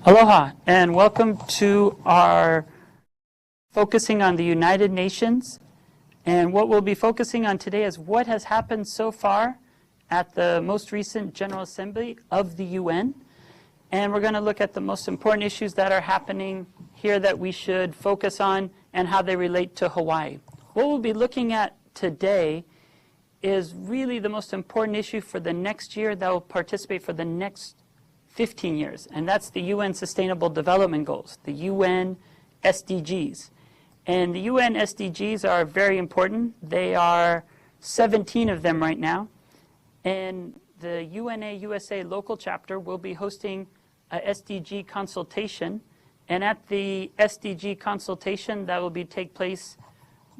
Aloha, and welcome to our focusing on the United Nations. And what we'll be focusing on today is what has happened so far at the most recent General Assembly of the UN. And we're going to look at the most important issues that are happening here that we should focus on and how they relate to Hawaii. What we'll be looking at today is really the most important issue for the next year that will participate for the next 15 years, and that's the UN Sustainable Development Goals, the UN SDGs. And the UN SDGs are very important. They are 17 of them right now. And the UNA USA local chapter will be hosting a SDG consultation. And at the SDG consultation that will take place,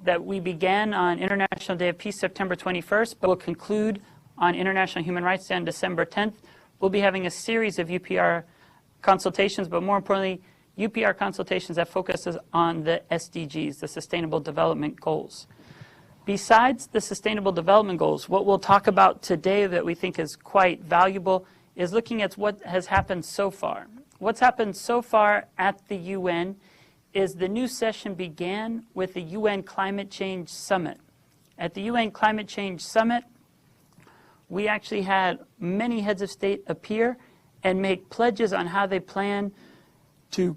that we began on International Day of Peace, September 21st, but will conclude on International Human Rights Day on December 10th. We'll be having a series of UPR consultations, but more importantly, UPR consultations that focuses on the SDGs, the Sustainable Development Goals. Besides the Sustainable Development Goals, what we'll talk about today that we think is quite valuable is looking at what has happened so far. What's happened so far at the UN is the new session began with the UN Climate Change Summit. At the UN Climate Change Summit, we actually had many heads of state appear and make pledges on how they plan to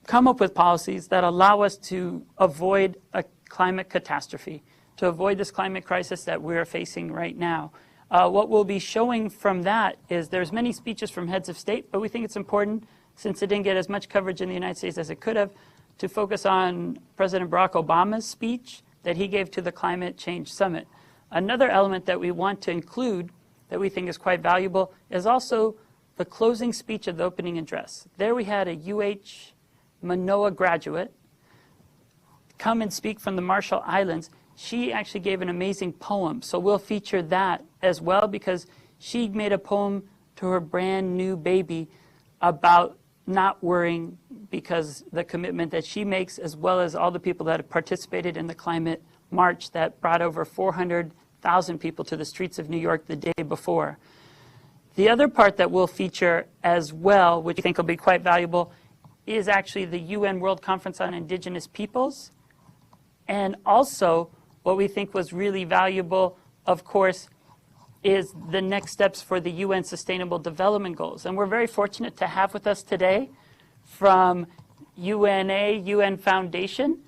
come up with policies that allow us to avoid a climate catastrophe, to avoid this climate crisis that we're facing right now. What we'll be showing from that is there's many speeches from heads of state, but we think it's important, since it didn't get as much coverage in the United States as it could have, to focus on President Barack Obama's speech that he gave to the Climate Change Summit. Another element that we want to include that we think is quite valuable is also the closing speech of the opening address. There we had a UH Manoa graduate come and speak from the Marshall Islands. She actually gave an amazing poem, so we'll feature that as well because she made a poem to her brand new baby about not worrying because the commitment that she makes, as well as all the people that have participated in the climate march that brought over 400,000 people to the streets of New York the day before. The other part that we'll feature as well, which I think will be quite valuable, is actually the UN World Conference on Indigenous Peoples. And also, what we think was really valuable, of course, is the next steps for the UN Sustainable Development Goals. And we're very fortunate to have with us today from UNA, UN Foundation.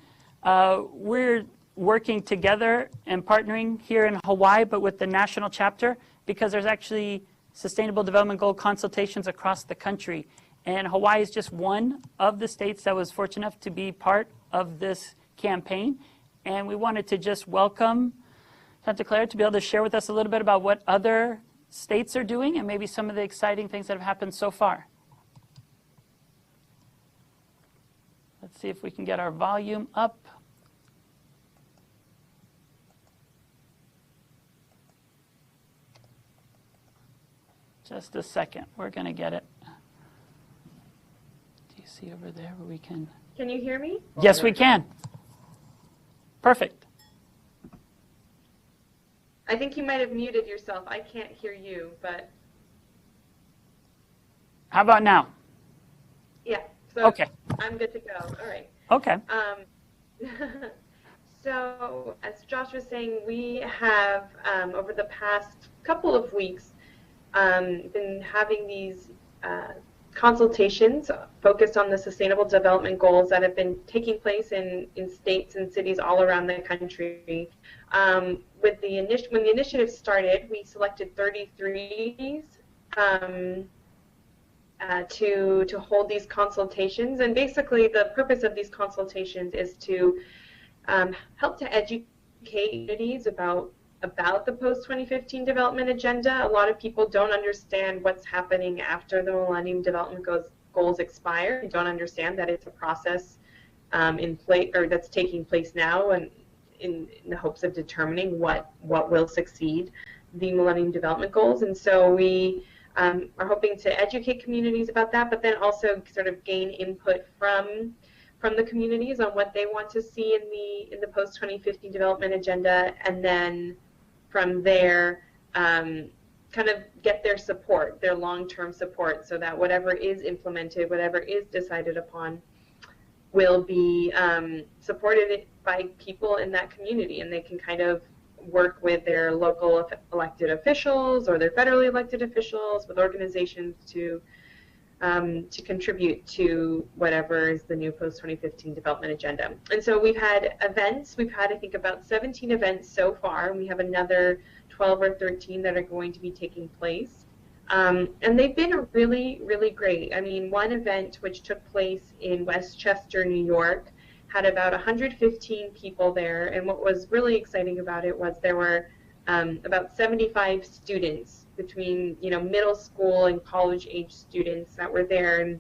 We're working together and partnering here in Hawaii, but with the national chapter, because there's actually Sustainable Development Goal consultations across the country. And Hawaii is just one of the states that was fortunate enough to be part of this campaign. And we wanted to just welcome Santa Clara to be able to share with us a little bit about what other states are doing and maybe some of the exciting things that have happened so far. Let's see if we can get our volume up. Just a second, we're going to get it. Do you see over there where we can? Can you hear me? Yes, we can. Perfect. I think you might have muted yourself. I can't hear you, but. How about now? Yeah, so okay. I'm good to go. All right. Okay. So, as Josh was saying, we have, over the past couple of weeks, been having these consultations focused on the Sustainable Development Goals that have been taking place in states and cities all around the country. When the initiative started, we selected 33 to hold these consultations, and basically the purpose of these consultations is to help to educate communities about the post-2015 development agenda. A lot of people don't understand what's happening after the Millennium Development Goals expire. They don't understand that it's a process in place, or that's taking place now, and in the hopes of determining what will succeed the Millennium Development Goals. And so we are hoping to educate communities about that, but then also sort of gain input from the communities on what they want to see in the post-2015 development agenda, and then from there kind of get their support, their long-term support, so that whatever is implemented, whatever is decided upon, will be supported by people in that community, and they can kind of work with their local elected officials or their federally elected officials, with organizations to contribute to whatever is the new post-2015 development agenda. And so we've had events. We've had, I think, about 17 events so far, and we have another 12 or 13 that are going to be taking place. And they've been really, really great. I mean, one event which took place in Westchester, New York, had about 115 people there, and what was really exciting about it was there were about 75 students between, middle school and college age students that were there and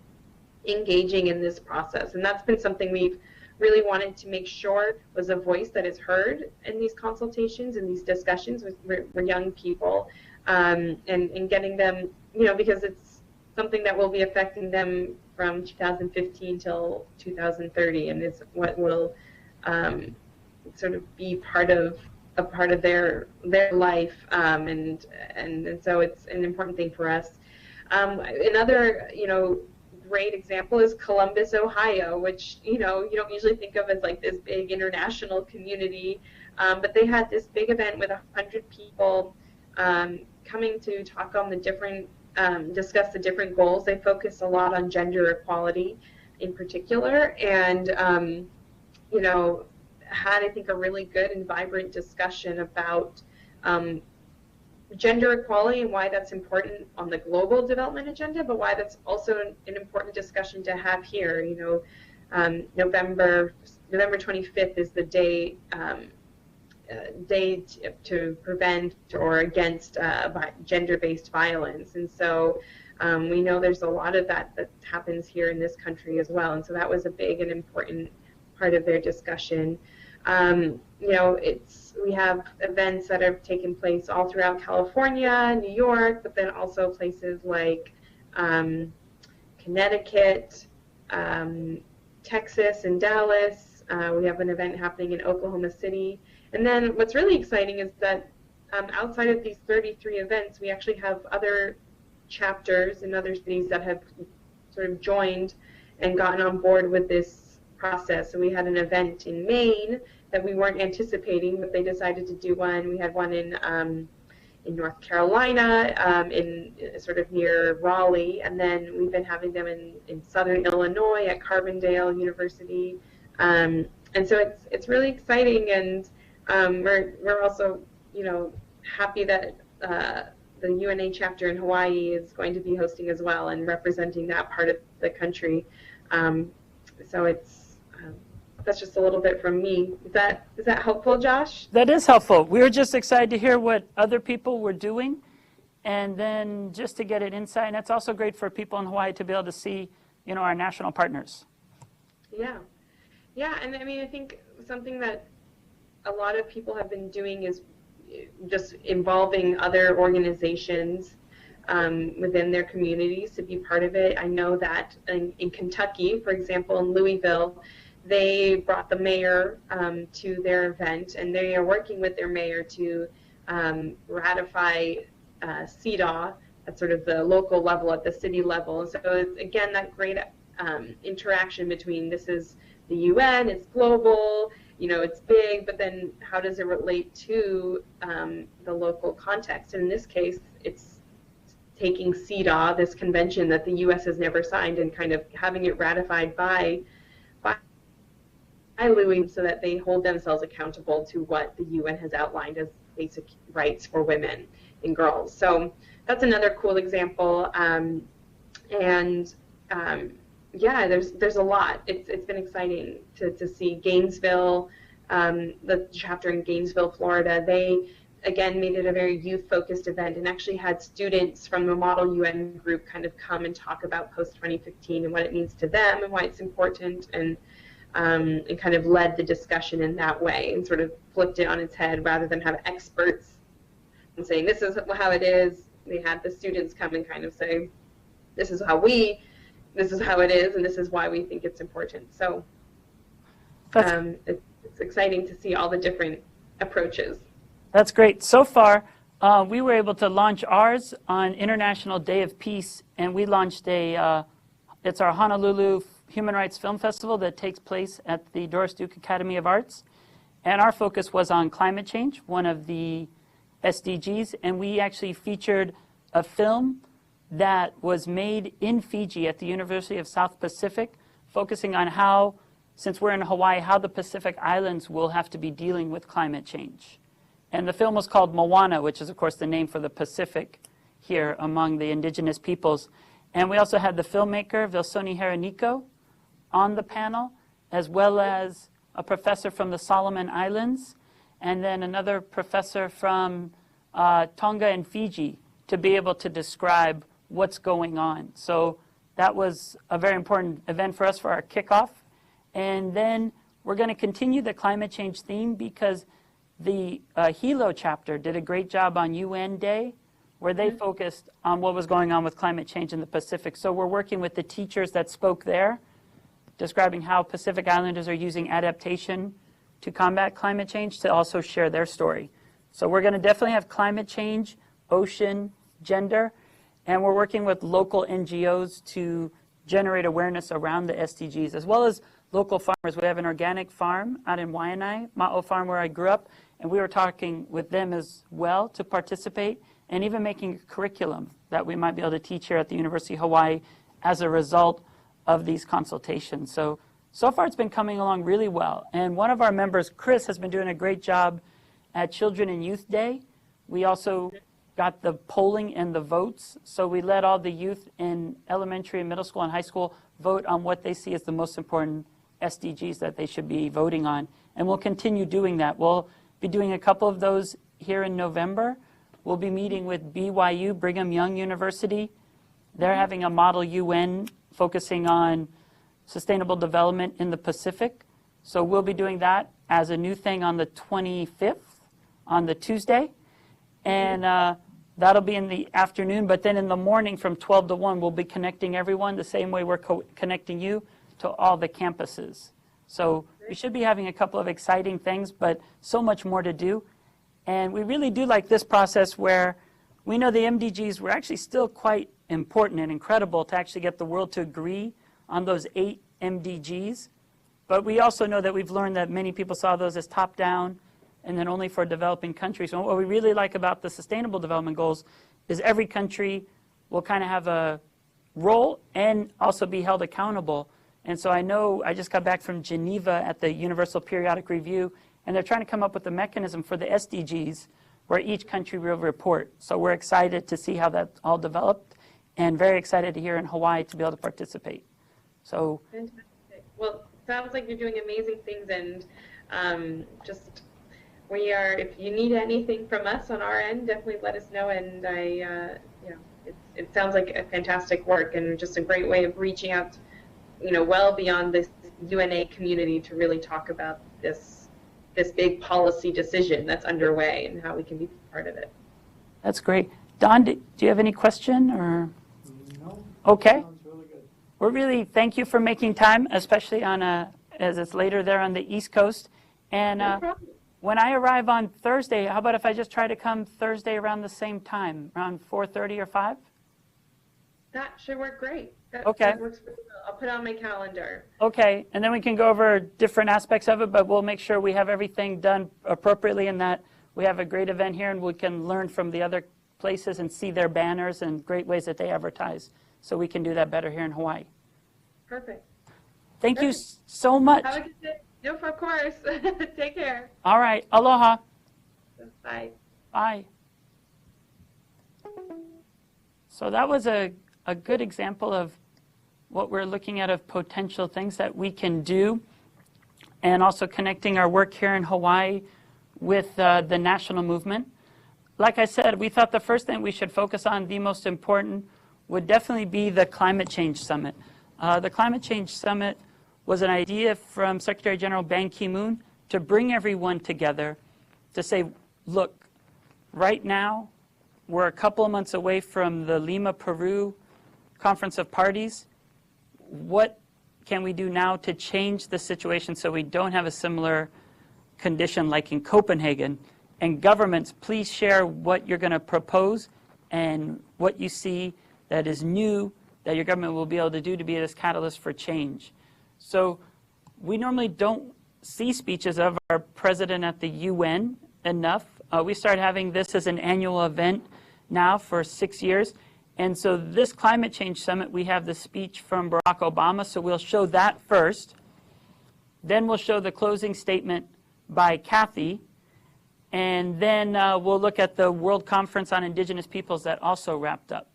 engaging in this process. And that's been something we've really wanted to make sure was a voice that is heard in these consultations and these discussions with young people, and getting them, because it's something that will be affecting them from 2015 till 2030, and is what will sort of be a part of their life, and so it's an important thing for us. Another great example is Columbus, Ohio, which you don't usually think of as like this big international community, but they had this big event with 100 people coming to talk on the different discuss the different goals. They focus a lot on gender equality in particular, and had, I think, a really good and vibrant discussion about gender equality and why that's important on the global development agenda, but why that's also an important discussion to have here. November 25th is the day to prevent or against gender-based violence, and so we know there's a lot of that happens here in this country as well, and so that was a big and important part of their discussion. We have events that have taken place all throughout California, New York, but then also places like Connecticut, Texas, and Dallas. We have an event happening in Oklahoma City. And then what's really exciting is that outside of these 33 events, we actually have other chapters in other cities that have sort of joined and gotten on board with this process. So we had an event in Maine that we weren't anticipating, but they decided to do one. We had one in North Carolina, in sort of near Raleigh, and then we've been having them in Southern Illinois at Carbondale University, and so it's really exciting, and we're also happy that the UNA chapter in Hawaii is going to be hosting as well and representing that part of the country. So it's that's just a little bit from me. Is that helpful, Josh? That is helpful. We were just excited to hear what other people were doing, and then just to get an insight. And it's also great for people in Hawaii to be able to see, our national partners. Yeah, and I mean, I think something that a lot of people have been doing is just involving other organizations within their communities to be part of it. I know that in Kentucky, for example, in Louisville, they brought the mayor to their event, and they are working with their mayor to ratify CEDAW at sort of the local level, at the city level. And so it's, again, that great interaction between this is the UN, it's global, it's big, but then how does it relate to the local context? And in this case, it's taking CEDAW, this convention that the U.S. has never signed, and kind of having it ratified by Louis, so that they hold themselves accountable to what the UN has outlined as basic rights for women and girls. So that's another cool example. Yeah, there's a lot. It's been exciting to see Gainesville, the chapter in Gainesville, Florida. They again made it a very youth-focused event and actually had students from the Model UN group kind of come and talk about post-2015 and what it means to them and why it's important, and kind of led the discussion in that way and sort of flipped it on its head rather than have experts saying this is how it is. They had the students come and kind of say this is how it is, and this is why we think it's important. So it's exciting to see all the different approaches. That's great. So far, We were able to launch ours on International Day of Peace, and we launched it's our Honolulu Human Rights Film Festival that takes place at the Doris Duke Academy of Arts. And our focus was on climate change, one of the SDGs, and we actually featured a film that was made in Fiji at the University of South Pacific, focusing on how, since we're in Hawaii, how the Pacific Islands will have to be dealing with climate change. And the film was called Moana, which is, of course, the name for the Pacific here among the indigenous peoples. And we also had the filmmaker, Vilsoni Hereniko, on the panel, as well as a professor from the Solomon Islands, and then another professor from Tonga and Fiji to be able to describe what's going on. So that was a very important event for us for our kickoff. And then we're going to continue the climate change theme because the Hilo chapter did a great job on UN Day, where they focused on what was going on with climate change in the Pacific. So we're working with the teachers that spoke there, describing how Pacific Islanders are using adaptation to combat climate change to also share their story. So we're going to definitely have climate change, ocean, gender, and we're working with local NGOs to generate awareness around the SDGs, as well as local farmers. We have an organic farm out in Waianae, Ma'o Farm, where I grew up, and we were talking with them as well to participate, and even making a curriculum that we might be able to teach here at the University of Hawaii as a result of these consultations. So far it's been coming along really well. And one of our members, Chris, has been doing a great job at Children and Youth Day. We also got the polling and the votes. So we let all the youth in elementary and middle school and high school vote on what they see as the most important SDGs that they should be voting on. And we'll continue doing that. We'll be doing a couple of those here in November. We'll be meeting with BYU, Brigham Young University. They're having a model UN focusing on sustainable development in the Pacific. So we'll be doing that as a new thing on the 25th, on the Tuesday. And that'll be in the afternoon. But then in the morning from 12 to 1, we'll be connecting everyone the same way we're connecting you to all the campuses. So we should be having a couple of exciting things, but so much more to do. And we really do like this process where we know the MDGs were actually still quite important and incredible to actually get the world to agree on those 8 MDGs. But we also know that we've learned that many people saw those as top-down and then only for developing countries. And what we really like about the Sustainable Development Goals is every country will kind of have a role and also be held accountable. And so I know I just got back from Geneva at the Universal Periodic Review, and they're trying to come up with a mechanism for the SDGs where each country will report. So we're excited to see how that all developed and very excited to here in Hawaii to be able to participate. So, fantastic. Well, sounds like you're doing amazing things, and we are, if you need anything from us on our end, definitely let us know. And it sounds like a fantastic work and just a great way of reaching out, well beyond this UNA community to really talk about this big policy decision that's underway and how we can be part of it. That's great. Don, do you have any question or? No. Okay. Sounds really good. We're really, thank you for making time, especially on as it's later there on the East Coast. And No problem. when I arrive on Thursday, how about if I just try to come Thursday around the same time, around 4:30 or 5? That should work great. That works really well. I'll put it on my calendar. Okay, and then we can go over different aspects of it, but we'll make sure we have everything done appropriately and that we have a great event here and we can learn from the other places and see their banners and great ways that they advertise. So we can do that better here in Hawaii. Perfect. Thank you so much. Have a good day. No, of course. Take care. All right, aloha. Bye. Bye. So that was a good example of what we're looking at of potential things that we can do, and also connecting our work here in Hawaii with the national movement. Like I said, we thought the first thing we should focus on, the most important, would definitely be the Climate Change Summit. The Climate Change Summit was an idea from Secretary General Ban Ki-moon to bring everyone together to say, look, right now, we're a couple of months away from the Lima, Peru Conference of Parties. What can we do now to change the situation so we don't have a similar condition like in Copenhagen And governments, please share what you're going to propose and what you see that is new that your government will be able to do to be this catalyst for change. So we normally don't see speeches of our president at the UN enough. We started having this as an annual event now for 6 years. And so this climate change summit, we have the speech from Barack Obama, so we'll show that first. Then we'll show the closing statement by Kathy. And then we'll look at the World Conference on Indigenous Peoples that also wrapped up.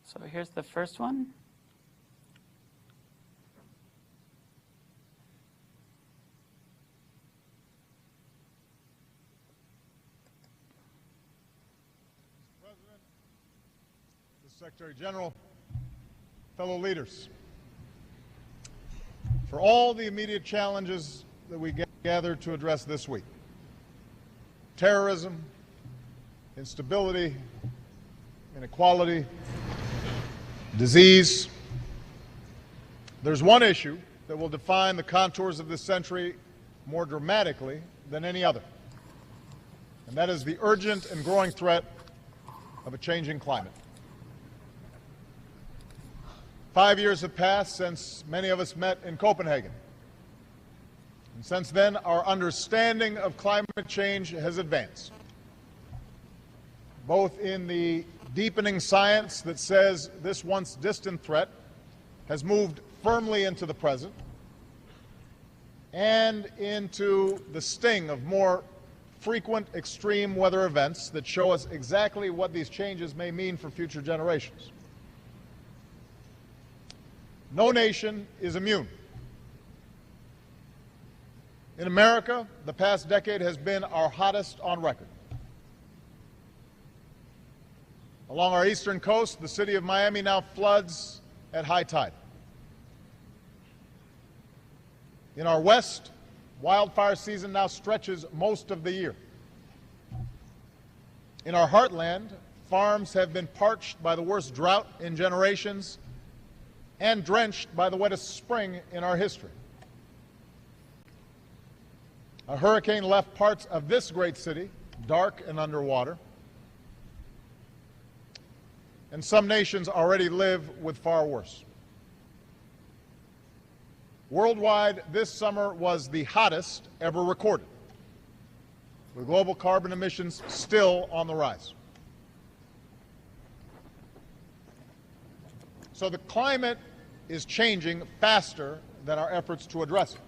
So here's the first one. President, the Secretary General, fellow leaders, for all the immediate challenges that we gathered to address this week, terrorism, instability, inequality, disease, there's one issue that will define the contours of this century more dramatically than any other, and that is the urgent and growing threat of a changing climate. 5 years have passed since many of us met in Copenhagen. And since then, our understanding of climate change has advanced, both in the deepening science that says this once distant threat has moved firmly into the present, and into the sting of more frequent extreme weather events that show us exactly what these changes may mean for future generations. No nation is immune. In America, the past decade has been our hottest on record. Along our eastern coast, the city of Miami now floods at high tide. In our west, wildfire season now stretches most of the year. In our heartland, farms have been parched by the worst drought in generations and drenched by the wettest spring in our history. A hurricane left parts of this great city dark and underwater, and some nations already live with far worse. Worldwide, this summer was the hottest ever recorded, with global carbon emissions still on the rise. So the climate is changing faster than our efforts to address it.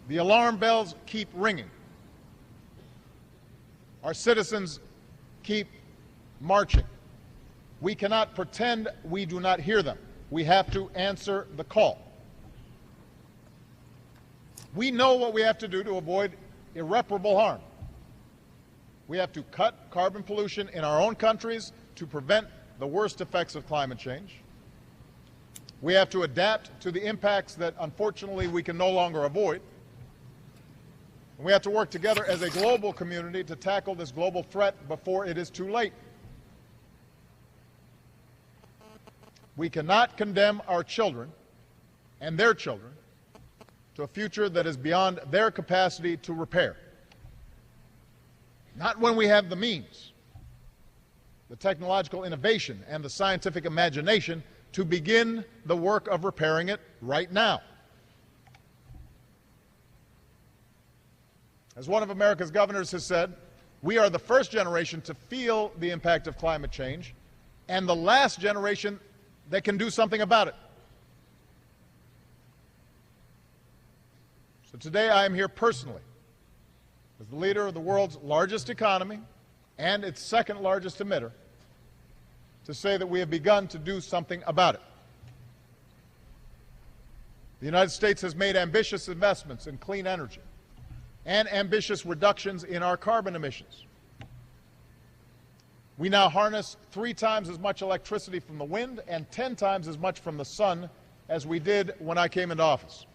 The alarm bells keep ringing. Our citizens keep marching. We cannot pretend we do not hear them. We have to answer the call. We know what we have to do to avoid irreparable harm. We have to cut carbon pollution in our own countries to prevent the worst effects of climate change. We have to adapt to the impacts that, unfortunately, we can no longer avoid. And we have to work together as a global community to tackle this global threat before it is too late. We cannot condemn our children and their children to a future that is beyond their capacity to repair. Not when we have the means, the technological innovation, and the scientific imagination to begin the work of repairing it right now. As one of America's governors has said, we are the first generation to feel the impact of climate change and the last generation that can do something about it. So today I am here personally as the leader of the world's largest economy and its second largest emitter to say that we have begun to do something about it. The United States has made ambitious investments in clean energy and ambitious reductions in our carbon emissions. We now harness 3 times as much electricity from the wind and 10 times as much from the sun as we did when I came into office.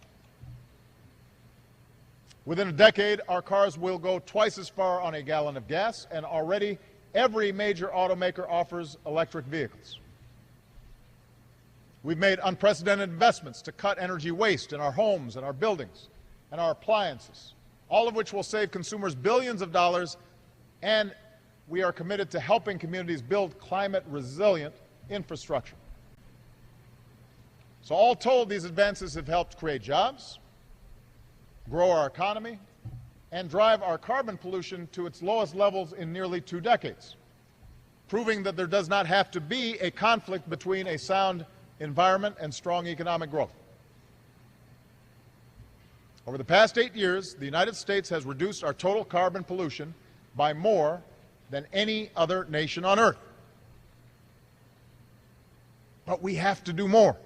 Within a decade, our cars will go twice as far on a gallon of gas, and already every major automaker offers electric vehicles. We've made unprecedented investments to cut energy waste in our homes and our buildings and our appliances, all of which will save consumers billions of dollars, and we are committed to helping communities build climate-resilient infrastructure. So all told, these advances have helped create jobs, grow our economy, and drive our carbon pollution to its lowest levels in nearly 2 decades, proving that there does not have to be a conflict between a sound environment and strong economic growth. Over the past 8 years, the United States has reduced our total carbon pollution by more than any other nation on Earth. But we have to do more.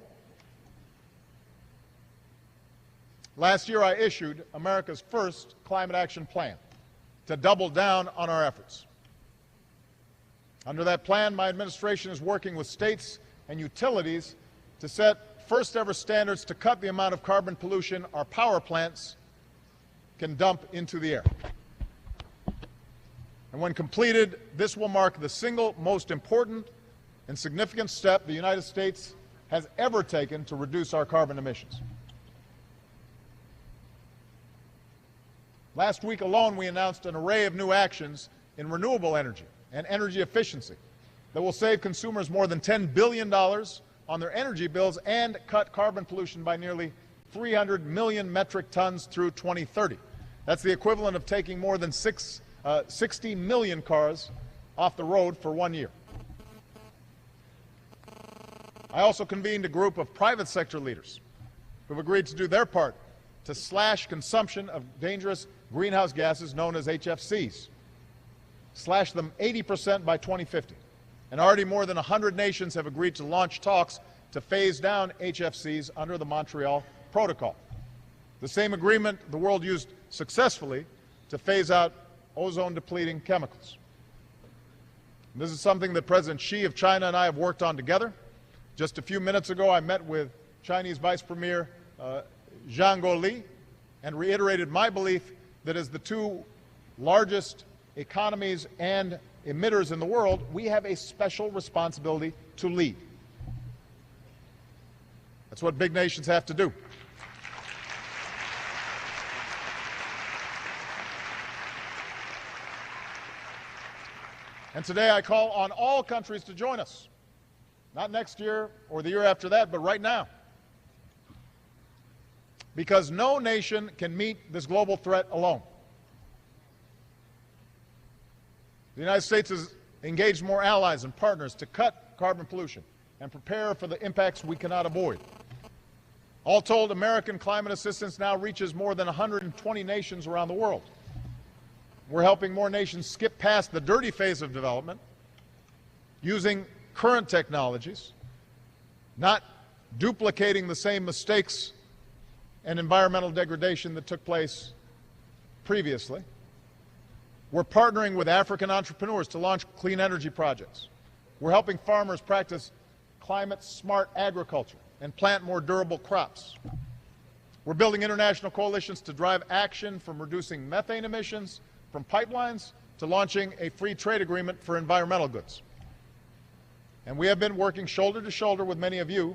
Last year, I issued America's first climate action plan to double down on our efforts. Under that plan, my administration is working with states and utilities to set first-ever standards to cut the amount of carbon pollution our power plants can dump into the air. And when completed, this will mark the single most important and significant step the United States has ever taken to reduce our carbon emissions. Last week alone, we announced an array of new actions in renewable energy and energy efficiency that will save consumers more than $10 billion on their energy bills and cut carbon pollution by nearly 300 million metric tons through 2030. That's the equivalent of taking more than 60 million cars off the road for 1 year. I also convened a group of private sector leaders who have agreed to do their part to slash consumption of dangerous greenhouse gases known as HFCs, slash them 80% by 2050. And already more than 100 nations have agreed to launch talks to phase down HFCs under the Montreal Protocol. The same agreement the world used successfully to phase out ozone-depleting chemicals. And this is something that President Xi of China and I have worked on together. Just a few minutes ago, I met with Chinese Vice Premier Zhang Guoli and reiterated my belief that as the 2 largest economies and emitters in the world, we have a special responsibility to lead. That's what big nations have to do. And today I call on all countries to join us. Not next year or the year after that, but right now. Because no nation can meet this global threat alone. The United States has engaged more allies and partners to cut carbon pollution and prepare for the impacts we cannot avoid. All told, American climate assistance now reaches more than 120 nations around the world. We're helping more nations skip past the dirty phase of development using current technologies, not duplicating the same mistakes and environmental degradation that took place previously. We're partnering with African entrepreneurs to launch clean energy projects. We're helping farmers practice climate-smart agriculture and plant more durable crops. We're building international coalitions to drive action from reducing methane emissions from pipelines to launching a free trade agreement for environmental goods. And we have been working shoulder to shoulder with many of you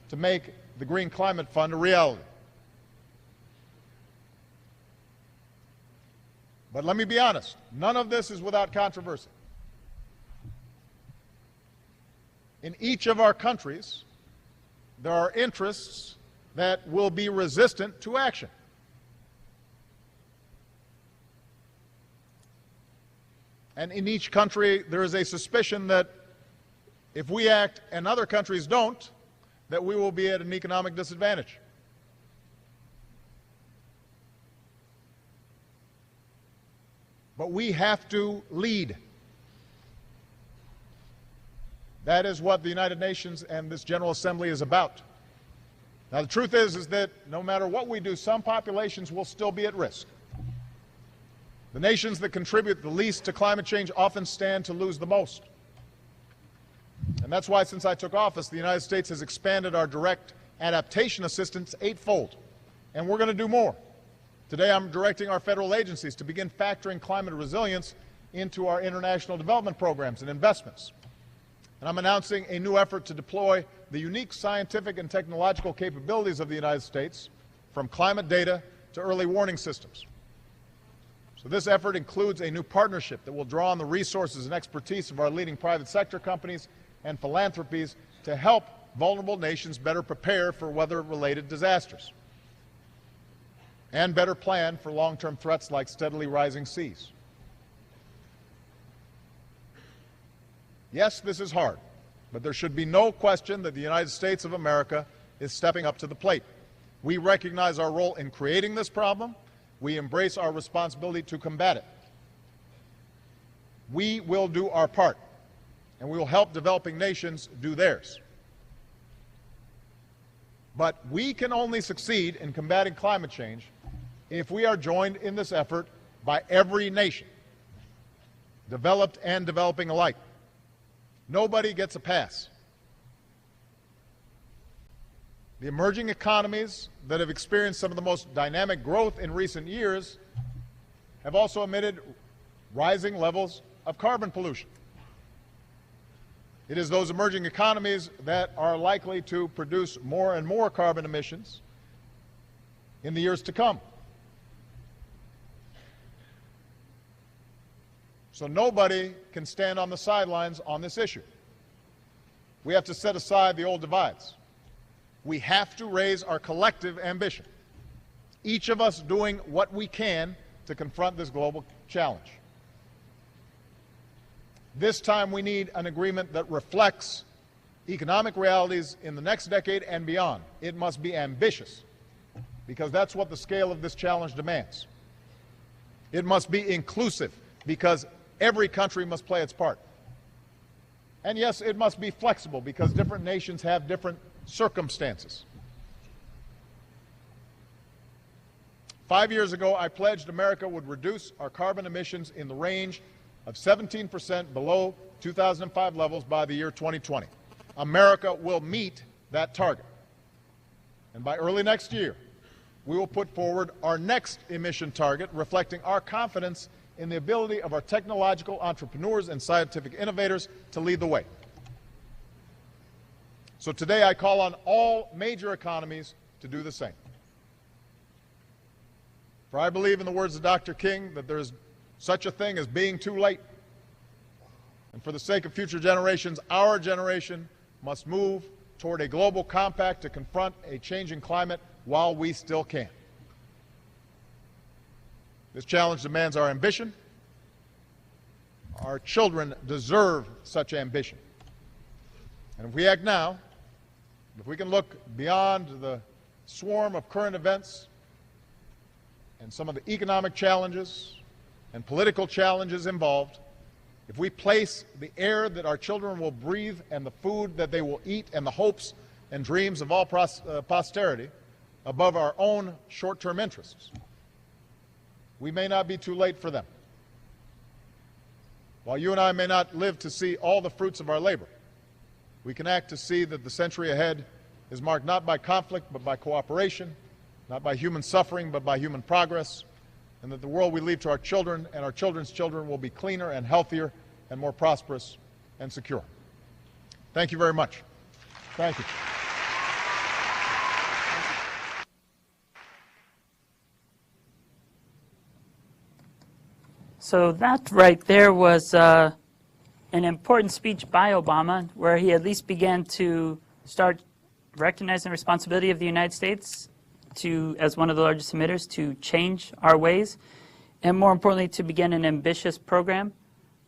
to make the Green Climate Fund a reality. But let me be honest, none of this is without controversy. In each of our countries, there are interests that will be resistant to action. And in each country, there is a suspicion that if we act and other countries don't, that we will be at an economic disadvantage. But we have to lead. That is what the United Nations and this General Assembly is about. Now, the truth is that no matter what we do, some populations will still be at risk. The nations that contribute the least to climate change often stand to lose the most. And that's why, since I took office, the United States has expanded our direct adaptation assistance 8-fold. And we're going to do more. Today, I'm directing our federal agencies to begin factoring climate resilience into our international development programs and investments. And I'm announcing a new effort to deploy the unique scientific and technological capabilities of the United States, from climate data to early warning systems. So this effort includes a new partnership that will draw on the resources and expertise of our leading private sector companies and philanthropies to help vulnerable nations better prepare for weather-related disasters and better plan for long-term threats like steadily rising seas. Yes, this is hard, but there should be no question that the United States of America is stepping up to the plate. We recognize our role in creating this problem. We embrace our responsibility to combat it. We will do our part, and we will help developing nations do theirs. But we can only succeed in combating climate change if we are joined in this effort by every nation, developed and developing alike. Nobody gets a pass. The emerging economies that have experienced some of the most dynamic growth in recent years have also emitted rising levels of carbon pollution. It is those emerging economies that are likely to produce more and more carbon emissions in the years to come. So nobody can stand on the sidelines on this issue. We have to set aside the old divides. We have to raise our collective ambition, each of us doing what we can to confront this global challenge. This time we need an agreement that reflects economic realities in the next decade and beyond. It must be ambitious, because that's what the scale of this challenge demands. It must be inclusive, because every country must play its part. And yes, it must be flexible, because different nations have different circumstances. 5 years ago, I pledged America would reduce our carbon emissions in the range of 17% below 2005 levels by the year 2020. America will meet that target. And by early next year, we will put forward our next emission target, reflecting our confidence in the ability of our technological entrepreneurs and scientific innovators to lead the way. So today I call on all major economies to do the same. For I believe in the words of Dr. King that there is such a thing as being too late. And for the sake of future generations, our generation must move toward a global compact to confront a changing climate while we still can. This challenge demands our ambition. Our children deserve such ambition. And if we act now, if we can look beyond the swarm of current events and some of the economic challenges and political challenges involved, if we place the air that our children will breathe and the food that they will eat and the hopes and dreams of all posterity above our own short-term interests, we may not be too late for them. While you and I may not live to see all the fruits of our labor, we can act to see that the century ahead is marked not by conflict but by cooperation, not by human suffering but by human progress, and that the world we leave to our children and our children's children will be cleaner and healthier and more prosperous and secure. Thank you very much. Thank you. So that right there was an important speech by Obama, where he at least began to start recognizing the responsibility of the United States to, as one of the largest emitters, to change our ways, and more importantly, to begin an ambitious program.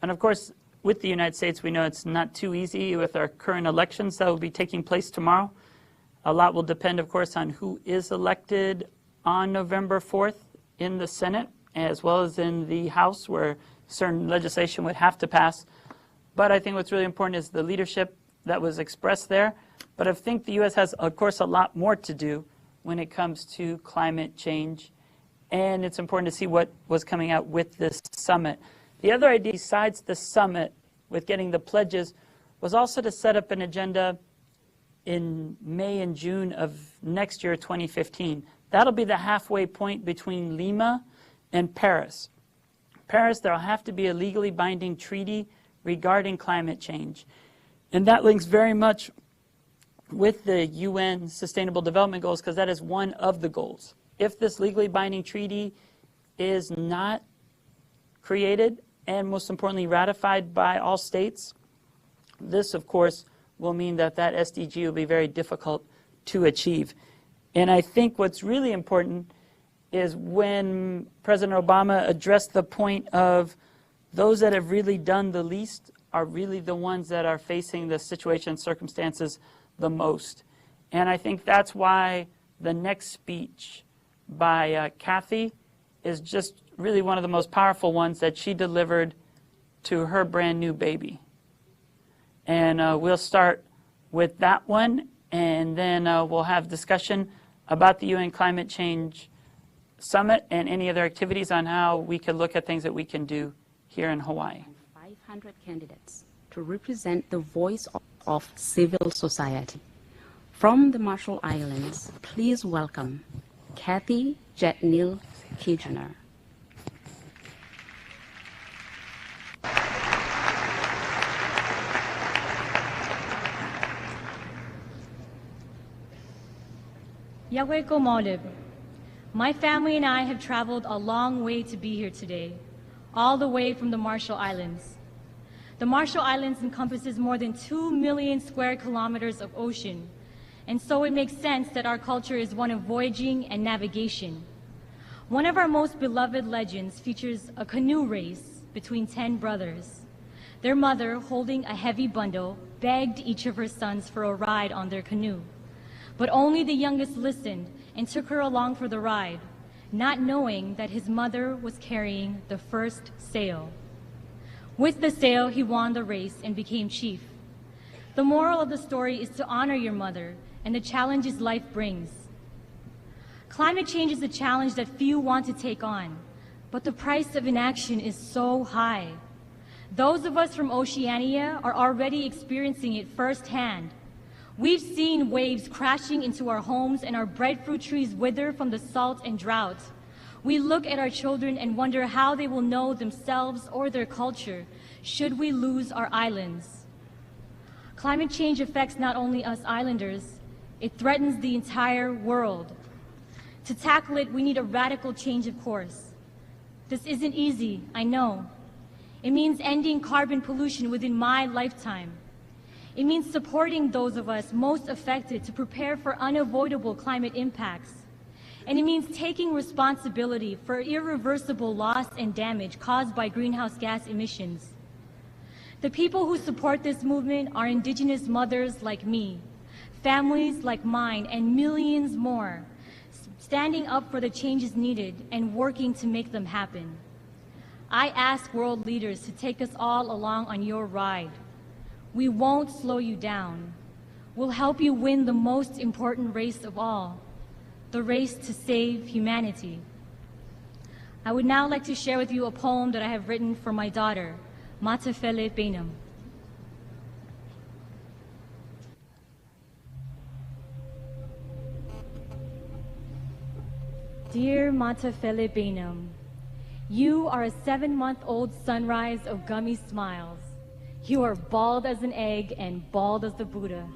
And of course, with the United States, we know it's not too easy with our current elections that will be taking place tomorrow. A lot will depend, of course, on who is elected on November 4th in the Senate, as well as in the House, where certain legislation would have to pass. But I think what's really important is the leadership that was expressed there. But I think the U.S. has, of course, a lot more to do when it comes to climate change. And it's important to see what was coming out with this summit. The other idea, besides the summit, with getting the pledges, was also to set up an agenda in May and June of next year, 2015. That'll be the halfway point between Lima and Paris. Paris, there'll have to be a legally binding treaty regarding climate change. And that links very much with the UN Sustainable Development Goals, because that is one of the goals. If this legally binding treaty is not created and, most importantly, ratified by all states, this, of course, will mean that that SDG will be very difficult to achieve. And I think what's really important is when President Obama addressed the point of those that have really done the least are really the ones that are facing the situation and circumstances the most. And I think that's why the next speech by Kathy is just really one of the most powerful ones that she delivered to her brand new baby. And we'll start with that one, and then we'll have discussion about the UN Climate Change Summit and any other activities on how we can look at things that we can do here in Hawaii. 500 candidates to represent the voice of civil society. From the Marshall Islands, please welcome Kathy Jetnil Kijiner. Yahweh Molib. My family and I have traveled a long way to be here today, all the way from the Marshall Islands. The Marshall Islands encompasses more than 2 million square kilometers of ocean, and so it makes sense that our culture is one of voyaging and navigation. One of our most beloved legends features a canoe race between 10 brothers. Their mother, holding a heavy bundle, begged each of her sons for a ride on their canoe. But only the youngest listened and took her along for the ride, not knowing that his mother was carrying the first sail. With the sail, he won the race and became chief. The moral of the story is to honor your mother and the challenges life brings. Climate change is a challenge that few want to take on, but the price of inaction is so high. Those of us from Oceania are already experiencing it firsthand. We've seen waves crashing into our homes and our breadfruit trees wither from the salt and drought. We look at our children and wonder how they will know themselves or their culture should we lose our islands. Climate change affects not only us islanders, it threatens the entire world. To tackle it, we need a radical change of course. This isn't easy, I know. It means ending carbon pollution within my lifetime. It means supporting those of us most affected to prepare for unavoidable climate impacts. And it means taking responsibility for irreversible loss and damage caused by greenhouse gas emissions. The people who support this movement are Indigenous mothers like me, families like mine, and millions more, standing up for the changes needed and working to make them happen. I ask world leaders to take us all along on your ride. We won't slow you down. We'll help you win the most important race of all, the race to save humanity. I would now like to share with you a poem that I have written for my daughter, Matefele Benham. Dear Matefele Benham, you are a 7-month-old sunrise of gummy smiles. You are bald as an egg and bald as the Buddha.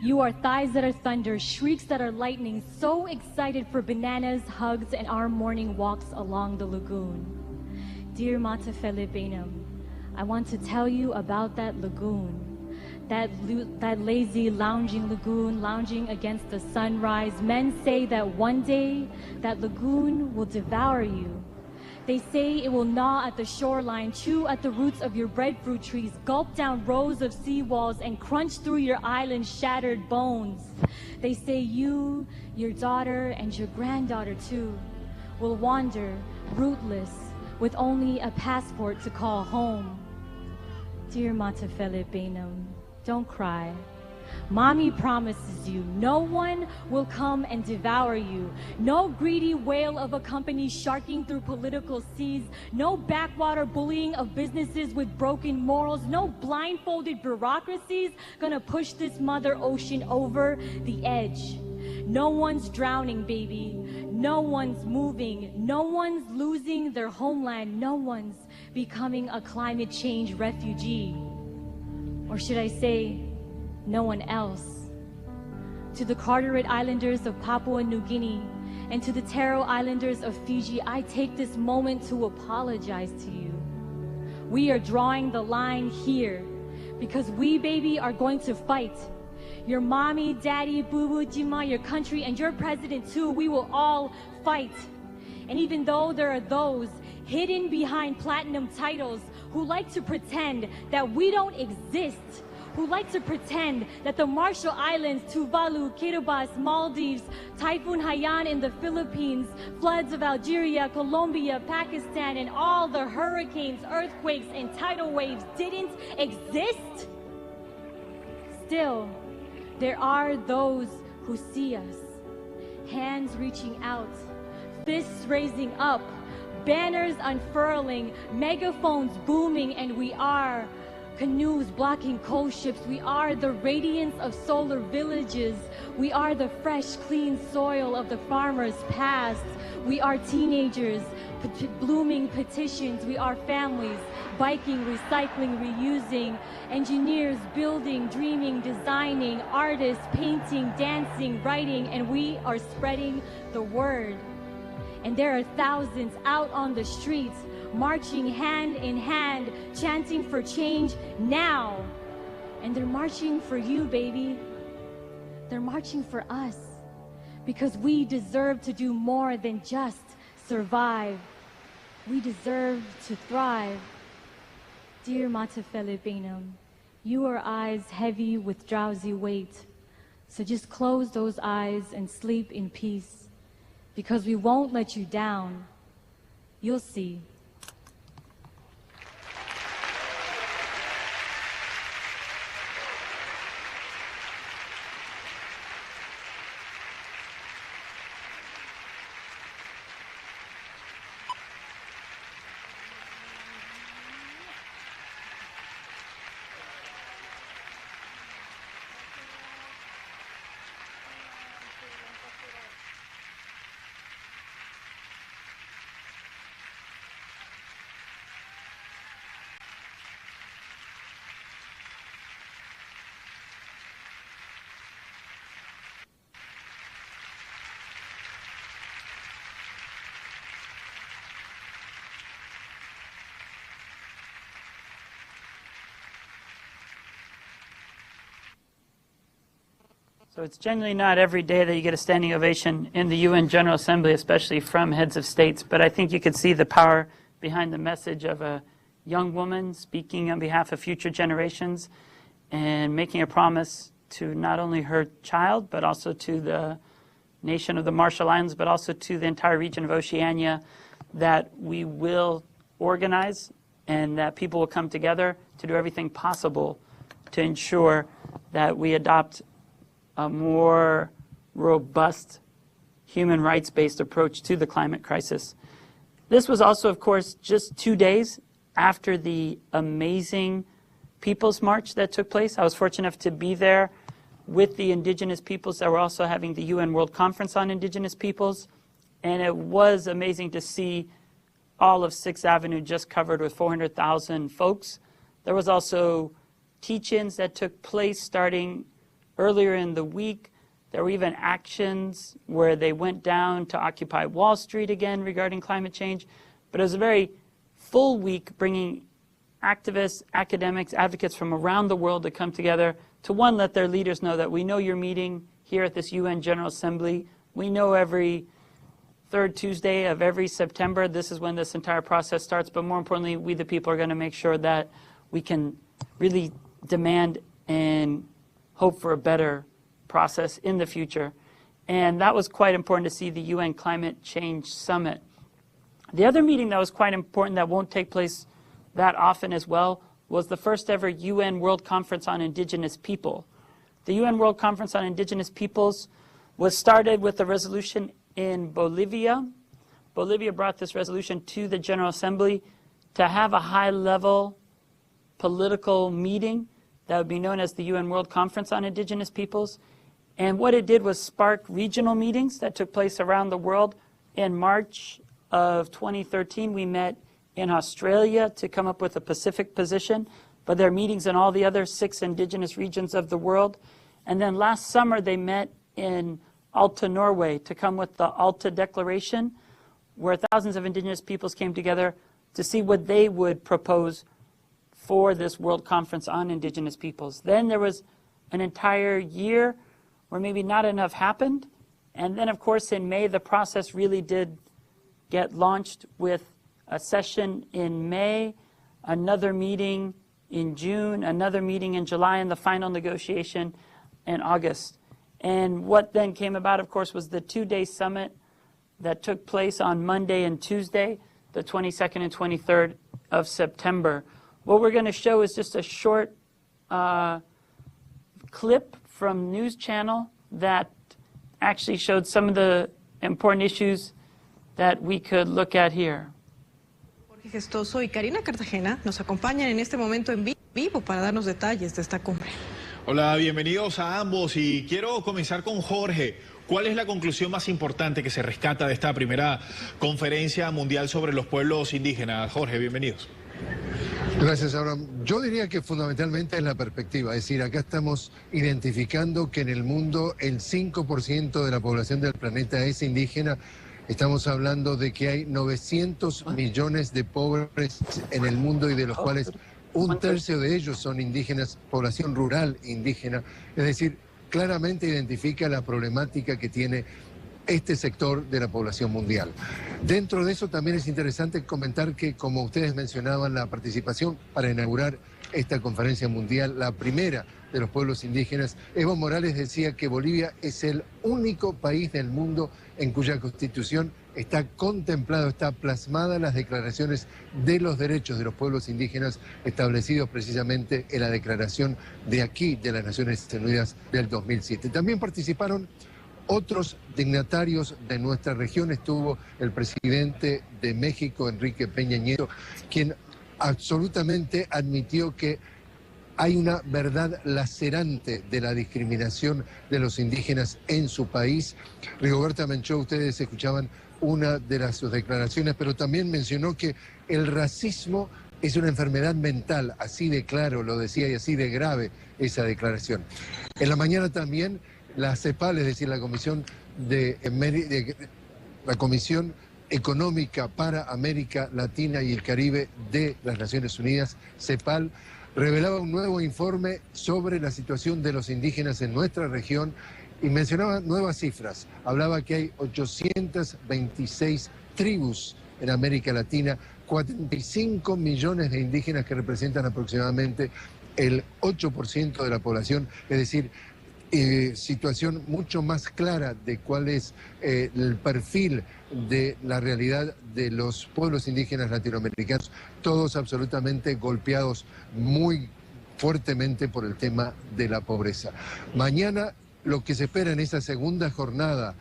You are thighs that are thunder, shrieks that are lightning, so excited for bananas, hugs, and our morning walks along the lagoon. Dear Matefele Benham, I want to tell you about that lagoon, that lazy lounging lagoon, lounging against the sunrise. Men say that one day that lagoon will devour you. They say it will gnaw at the shoreline, chew at the roots of your breadfruit trees, gulp down rows of seawalls, and crunch through your island's shattered bones. They say you, your daughter, and your granddaughter too, will wander, rootless, with only a passport to call home. Dear Matefele Benham, don't cry. Mommy promises you no one will come and devour you. No greedy whale of a company sharking through political seas. No backwater bullying of businesses with broken morals. No blindfolded bureaucracies gonna push this mother ocean over the edge. No one's drowning, baby. No one's moving. No one's losing their homeland. No one's becoming a climate change refugee. Or should I say, no one else. To the Carteret Islanders of Papua New Guinea and to the Taro Islanders of Fiji, I take this moment to apologize to you. We are drawing the line here because we, baby, are going to fight. Your mommy, daddy, boo-boo, Jima, your country, and your president too, we will all fight. And even though there are those hidden behind platinum titles who like to pretend that we don't exist, who like to pretend that the Marshall Islands, Tuvalu, Kiribati, Maldives, Typhoon Haiyan in the Philippines, floods of Algeria, Colombia, Pakistan, and all the hurricanes, earthquakes, and tidal waves didn't exist, still, there are those who see us, hands reaching out, fists raising up, banners unfurling, megaphones booming, and we are canoes blocking coast ships. We are the radiance of solar villages. We are the fresh, clean soil of the farmers past. We are teenagers blooming petitions. We are families biking, recycling, reusing, engineers building, dreaming, designing, artists painting, dancing, writing, and we are spreading the word. And there are thousands out on the streets, marching hand in hand, chanting for change now. And they're marching for you, baby. They're marching for us because we deserve to do more than just survive. We deserve to thrive. Dear Mata Filipinum, you are eyes heavy with drowsy weight. So just close those eyes and sleep in peace. Because we won't let you down. You'll see. So it's generally not every day that you get a standing ovation in the UN General Assembly, especially from heads of states. But I think you could see the power behind the message of a young woman speaking on behalf of future generations and making a promise to not only her child, but also to the nation of the Marshall Islands, but also to the entire region of Oceania, that we will organize and that people will come together to do everything possible to ensure that we adopt a more robust human rights-based approach to the climate crisis. This was also, of course, just 2 days after the amazing People's March that took place. I was fortunate enough to be there with the indigenous peoples that were also having the UN World Conference on Indigenous Peoples. And it was amazing to see all of 6th Avenue just covered with 400,000 folks. There was also teach-ins that took place starting earlier in the week. There were even actions where they went down to occupy Wall Street again regarding climate change. But it was a very full week bringing activists, academics, advocates from around the world to come together to, one, let their leaders know that we know you're meeting here at this UN General Assembly. We know every third Tuesday of every September, this is when this entire process starts. But more importantly, we the people are going to make sure that we can really demand and hope for a better process in the future. And that was quite important to see the UN Climate Change Summit. The other meeting that was quite important that won't take place that often as well was the first ever UN World Conference on Indigenous People. The UN World Conference on Indigenous Peoples was started with a resolution in Bolivia. Bolivia brought this resolution to the General Assembly to have a high-level political meeting that would be known as the UN World Conference on Indigenous Peoples. And what it did was spark regional meetings that took place around the world. In March of 2013, we met in Australia to come up with a Pacific position. but there are meetings in all the other 6 indigenous regions of the world. And then last summer they met in Alta, Norway, to come with the Alta Declaration, where thousands of indigenous peoples came together to see what they would propose for this World Conference on Indigenous Peoples. Then there was an entire year where maybe not enough happened. And then, of course, in May, the process really did get launched with a session in May, another meeting in June, another meeting in July, and the final negotiation in August. And what then came about, of course, was the 2-day summit that took place on Monday and Tuesday, the 22nd and 23rd of September. What we're going to show is just a short clip from News Channel that actually showed some of the important issues that we could look at here. Jorge Gestoso y Karina Cartagena nos acompañan en este momento en vivo para darnos detalles de esta cumbre. Hola, bienvenidos a ambos y quiero comenzar con Jorge. ¿Cuál es la conclusión más importante que se rescata de esta primera conferencia mundial sobre los pueblos indígenas? Jorge, bienvenidos. Gracias, Abraham. Yo diría que fundamentalmente es la perspectiva, es decir, acá estamos identificando que en el mundo el 5% de la población del planeta es indígena. Estamos hablando de que hay 900 millones de pobres en el mundo y de los cuales un tercio de ellos son indígenas, población rural indígena. Es decir, claramente identifica la problemática que tiene este sector de la población mundial. Dentro de eso también es interesante comentar que, como ustedes mencionaban, la participación para inaugurar esta conferencia mundial, la primera de los pueblos indígenas, Evo Morales decía que Bolivia es el único país del mundo en cuya constitución está contemplado, está plasmada las declaraciones de los derechos de los pueblos indígenas establecidos precisamente en la declaración de aquí, de las Naciones Unidas del 2007. También participaron otros dignatarios de nuestra región. Estuvo el presidente de México, Enrique Peña Nieto, quien absolutamente admitió que hay una verdad lacerante de la discriminación de los indígenas en su país. Rigoberta Menchú, ustedes escuchaban una de sus declaraciones, pero también mencionó que el racismo es una enfermedad mental, así de claro lo decía y así de grave esa declaración. En la mañana también la CEPAL, es decir, la Comisión Económica para América Latina y el Caribe de las Naciones Unidas, CEPAL, revelaba un nuevo informe sobre la situación de los indígenas en nuestra región y mencionaba nuevas cifras. Hablaba que hay 826 tribus en América Latina, 45 millones de indígenas que representan aproximadamente el 8% de la población, es decir, situación mucho más clara de cuál es el perfil de la realidad de los pueblos indígenas latinoamericanos, todos absolutamente golpeados muy fuertemente por el tema de la pobreza. Mañana lo que se espera en esta segunda jornada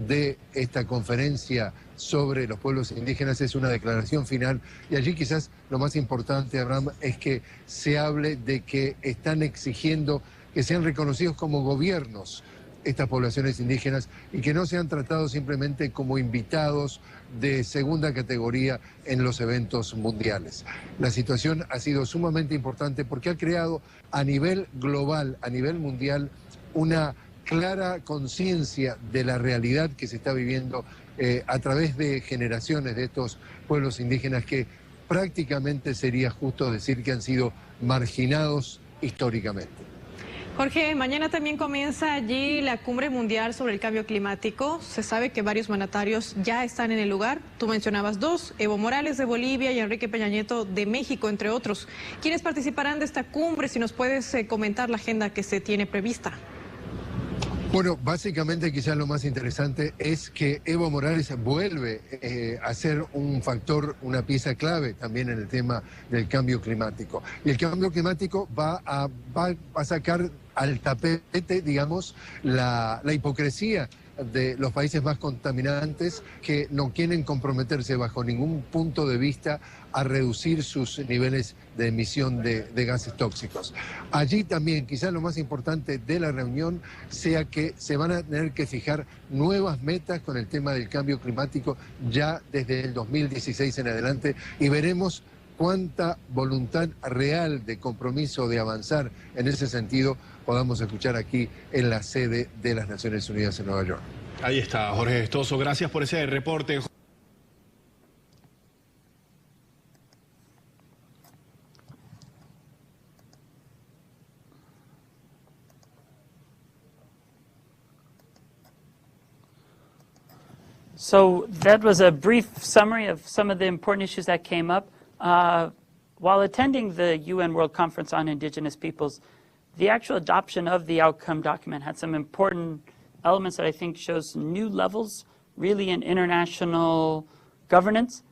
de esta conferencia sobre los pueblos indígenas es una declaración final, y allí quizás lo más importante, Abraham, es que se hable de que están exigiendo que sean reconocidos como gobiernos estas poblaciones indígenas y que no sean tratados simplemente como invitados de segunda categoría en los eventos mundiales. La situación ha sido sumamente importante porque ha creado a nivel global, a nivel mundial, una clara conciencia de la realidad que se está viviendo a través de generaciones de estos pueblos indígenas que prácticamente sería justo decir que han sido marginados históricamente. Jorge, mañana también comienza allí la cumbre mundial sobre el cambio climático. Se sabe que varios mandatarios ya están en el lugar. Tú mencionabas dos, Evo Morales de Bolivia y Enrique Peña Nieto de México, entre otros. ¿Quiénes participarán de esta cumbre? Si nos puedes comentar la agenda que se tiene prevista. Bueno, básicamente quizás lo más interesante es que Evo Morales vuelve a ser un factor, una pieza clave también en el tema del cambio climático. Y el cambio climático va a sacar al tapete, digamos, la hipocresía de los países más contaminantes que no quieren comprometerse bajo ningún punto de vista a reducir sus niveles de emisión de gases tóxicos. Allí también, quizás lo más importante de la reunión sea que se van a tener que fijar nuevas metas con el tema del cambio climático ya desde el 2016 en adelante, y veremos cuánta voluntad real de compromiso de avanzar en ese sentido podamos escuchar aquí en la sede de las Naciones Unidas en Nueva York. Ahí está, Jorge Gestoso. Gracias por ese reporte. So that was a brief summary of some of the important issues that came up. While attending the UN World Conference on Indigenous Peoples, the actual adoption of the outcome document had some important elements that I think shows new levels really in international governance.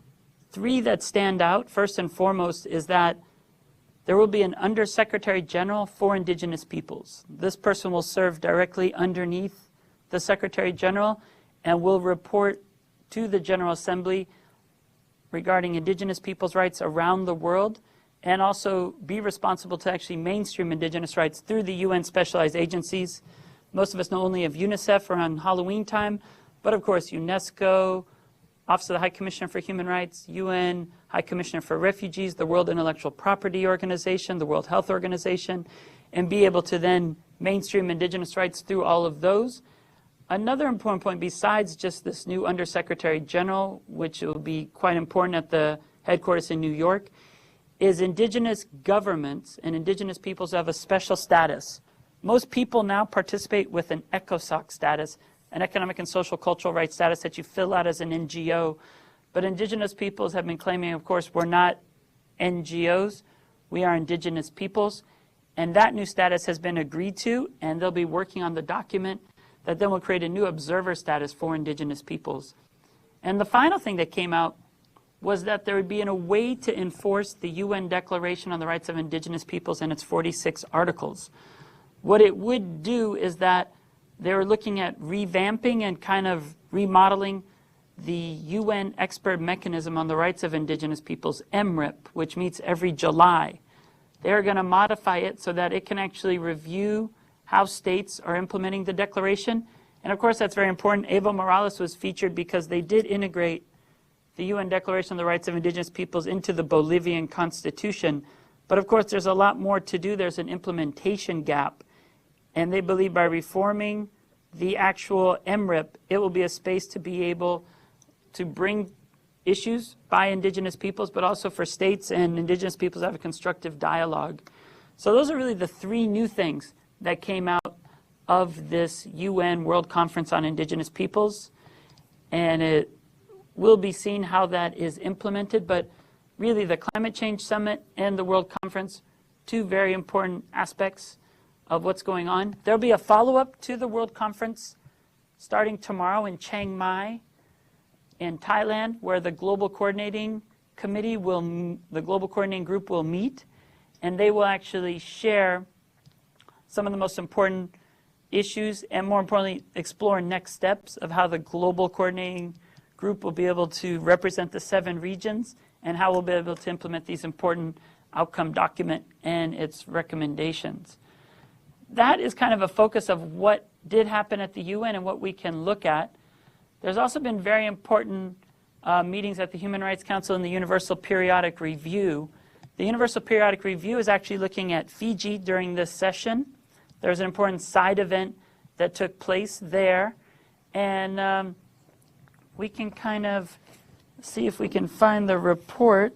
Three that stand out, first and foremost, is that there will be an Undersecretary General for Indigenous Peoples. This person will serve directly underneath the Secretary General and will report to the General Assembly regarding Indigenous peoples' rights around the world, and also be responsible to actually mainstream Indigenous rights through the UN specialized agencies. Most of us know only of UNICEF around Halloween time, but of course UNESCO, Office of the High Commissioner for Human Rights, UN High Commissioner for Refugees, the World Intellectual Property Organization, the World Health Organization, and be able to then mainstream Indigenous rights through all of those. Another important point, besides just this new Undersecretary General, which will be quite important at the headquarters in New York, is Indigenous governments and Indigenous peoples have a special status. Most people now participate with an ECOSOC status, an economic and social cultural rights status that you fill out as an NGO. But Indigenous peoples have been claiming, of course, we're not NGOs, we are Indigenous peoples. And that new status has been agreed to, and they'll be working on the document that then will create a new observer status for Indigenous peoples. And the final thing that came out was that there would be a way to enforce the UN Declaration on the Rights of Indigenous Peoples and its 46 articles. What it would do is that they were looking at revamping and kind of remodeling the UN Expert Mechanism on the Rights of Indigenous Peoples, MRIP, which meets every July. They're going to modify it so that it can actually review how states are implementing the declaration. And of course, that's very important. Evo Morales was featured because they did integrate the UN Declaration on the Rights of Indigenous Peoples into the Bolivian Constitution. But of course, there's a lot more to do. There's an implementation gap. And they believe by reforming the actual MRIP, it will be a space to be able to bring issues by Indigenous peoples, but also for states and Indigenous peoples to have a constructive dialogue. So those are really the three new things that came out of this UN World Conference on Indigenous Peoples. And it will be seen how that is implemented, but really the Climate Change Summit and the World Conference, two very important aspects of what's going on. There'll be a follow-up to the World Conference starting tomorrow in Chiang Mai in Thailand, where the Global Coordinating Committee the Global Coordinating Group will meet, and they will actually share some of the most important issues and, more importantly, explore next steps of how the Global Coordinating Group will be able to represent the 7 regions and how we'll be able to implement these important outcome document and its recommendations. That is kind of a focus of what did happen at the UN and what we can look at. There's also been very important meetings at the Human Rights Council and the Universal Periodic Review. The Universal Periodic Review is actually looking at Fiji during this session. There's an important side event that took place there. And we can kind of see if we can find the report.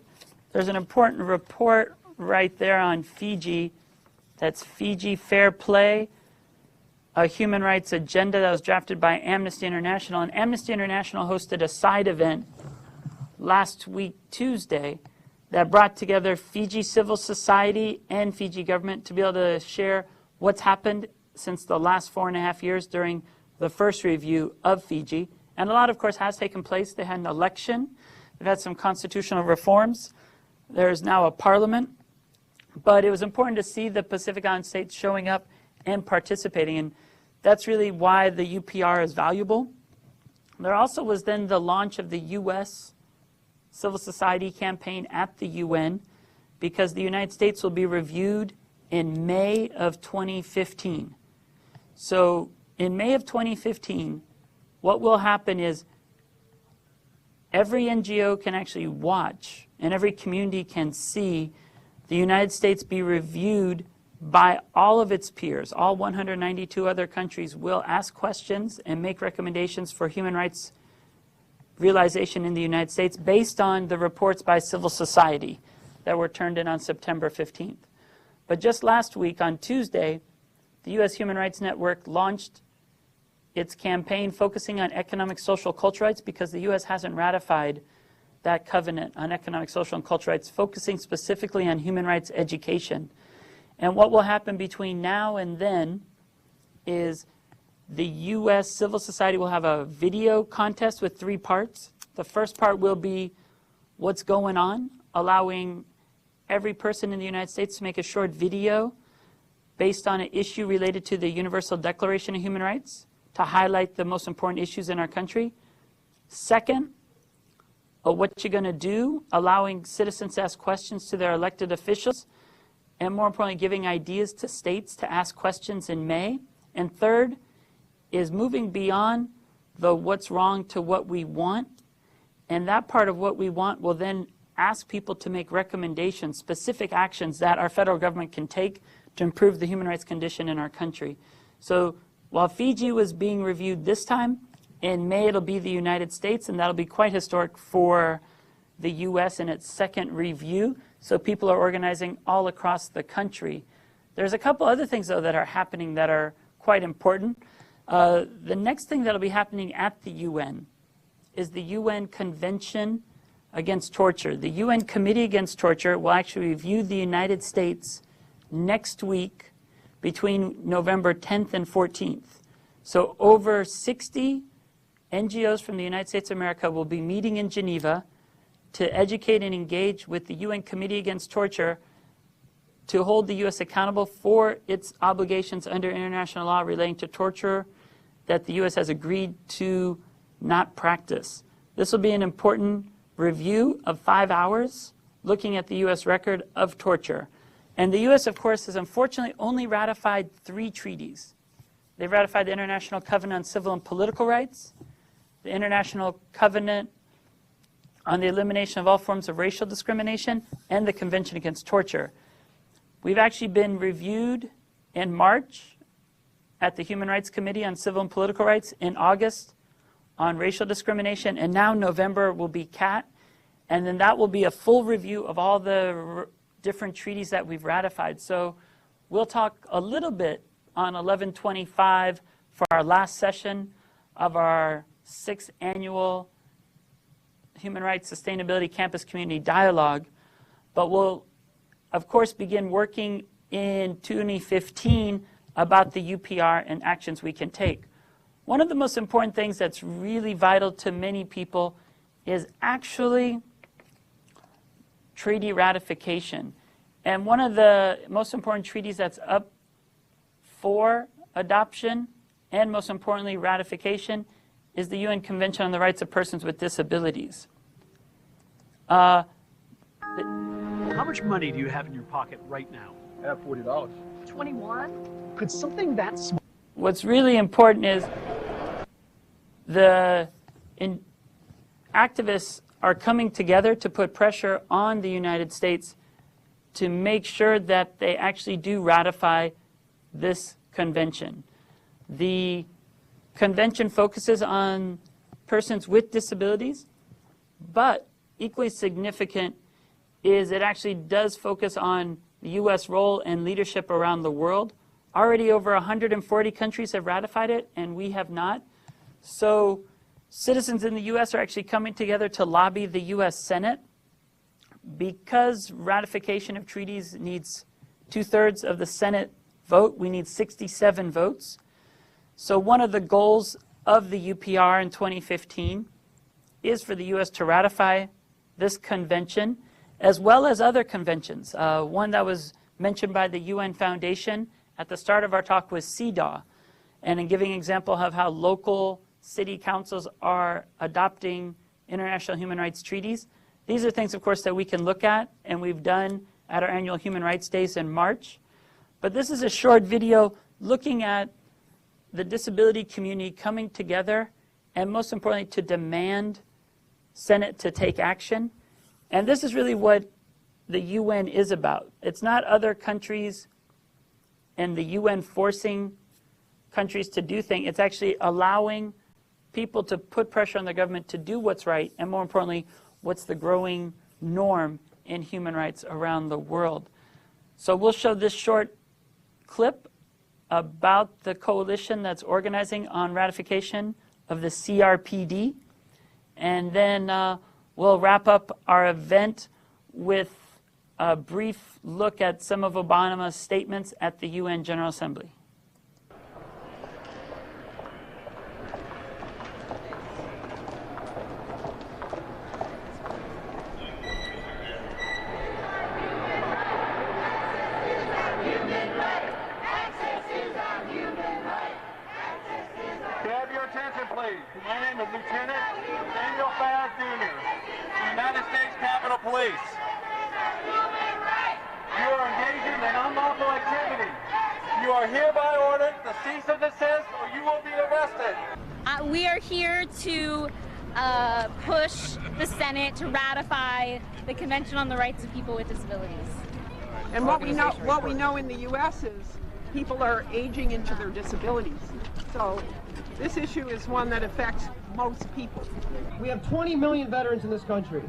There's an important report right there on Fiji. That's Fiji Fair Play, a human rights agenda that was drafted by Amnesty International. And Amnesty International hosted a side event last week, Tuesday, that brought together Fiji civil society and Fiji government to be able to share what's happened since the last 4.5 years during the first review of Fiji. And a lot, of course, has taken place. They had an election. They've had some constitutional reforms. There's now a parliament. But it was important to see the Pacific Island states showing up and participating. And that's really why the UPR is valuable. There also was then the launch of the U.S. civil society campaign at the UN, because the United States will be reviewed in May of 2015. So in May of 2015, what will happen is every NGO can actually watch and every community can see the United States be reviewed by all of its peers. All 192 other countries will ask questions and make recommendations for human rights realization in the United States based on the reports by civil society that were turned in on September 15th. But just last week, on Tuesday, the U.S. Human Rights Network launched its campaign focusing on economic, social, cultural rights because the U.S. hasn't ratified that covenant on economic, social, and cultural rights, focusing specifically on human rights education. And what will happen between now and then is the U.S. civil society will have a video contest with 3 parts. The first part will be what's going on, allowing every person in the United States to make a short video based on an issue related to the Universal Declaration of Human Rights to highlight the most important issues in our country. Second, what you're going to do, allowing citizens to ask questions to their elected officials, and more importantly, giving ideas to states to ask questions in May. And third is moving beyond the what's wrong to what we want. And that part of what we want will then ask people to make recommendations, specific actions that our federal government can take to improve the human rights condition in our country. So while Fiji was being reviewed this time, in May it'll be the United States, and that'll be quite historic for the U.S. in its second review. So people are organizing all across the country. There's a couple other things, though, that are happening that are quite important. The next thing that'll be happening at the UN is the UN Convention Against Torture. The UN Committee Against Torture will actually review the United States next week between November 10th and 14th. So over 60 NGOs from the United States of America will be meeting in Geneva to educate and engage with the UN Committee Against Torture to hold the U.S. accountable for its obligations under international law relating to torture that the U.S. has agreed to not practice. This will be an important review of 5 hours looking at the U.S. record of torture. And the U.S., of course, has unfortunately only ratified 3 treaties. They've ratified the International Covenant on Civil and Political Rights, the International Covenant on the Elimination of All Forms of Racial Discrimination, and the Convention Against Torture. We've actually been reviewed in March at the Human Rights Committee on Civil and Political Rights, in August on racial discrimination, and now November will be CAT, and then that will be a full review of all the different treaties that we've ratified. So we'll talk a little bit on 11/25 for our last session of our 6th annual Human Rights Sustainability Campus Community Dialogue, but we'll of course begin working in 2015 about the UPR and actions we can take. One of the most important things that's really vital to many people is actually treaty ratification. And one of the most important treaties that's up for adoption and most importantly ratification is the UN Convention on the Rights of Persons with Disabilities. How much money do you have in your pocket right now? I have $40. 21? Could something that small... What's really important is the activists are coming together to put pressure on the United States to make sure that they actually do ratify this convention. The convention focuses on persons with disabilities, but equally significant is it actually does focus on the U.S. role and leadership around the world. Already over 140 countries have ratified it, and we have not. So citizens in the U.S. are actually coming together to lobby the U.S. Senate. Because ratification of treaties needs 2/3 of the Senate vote, we need 67 votes. So one of the goals of the UPR in 2015 is for the U.S. to ratify this convention, as well as other conventions. One that was mentioned by the UN Foundation at the start of our talk was CEDAW, and in giving an example of how local city councils are adopting international human rights treaties. These are things, of course, that we can look at, and we've done at our annual Human Rights Days in March. But this is a short video looking at the disability community coming together, and most importantly, to demand Senate to take action. And this is really what the UN is about. It's not other countries and the UN forcing countries to do things. It's actually allowing people to put pressure on the government to do what's right, and more importantly, what's the growing norm in human rights around the world. So we'll show this short clip about the coalition that's organizing on ratification of the CRPD, and then we'll wrap up our event with a brief look at some of Obama's statements at the UN General Assembly. Have your attention, please. My name is Lieutenant Samuel Faz Jr., the United States Capitol Police. You are engaging in unlawful activity. You are hereby ordered to cease and desist, or you will be arrested. We are here to push the Senate to ratify the Convention on the Rights of People with Disabilities. And what we know in the U.S. is people are aging into their disabilities. So this issue is one that affects most people. We have 20 million veterans in this country,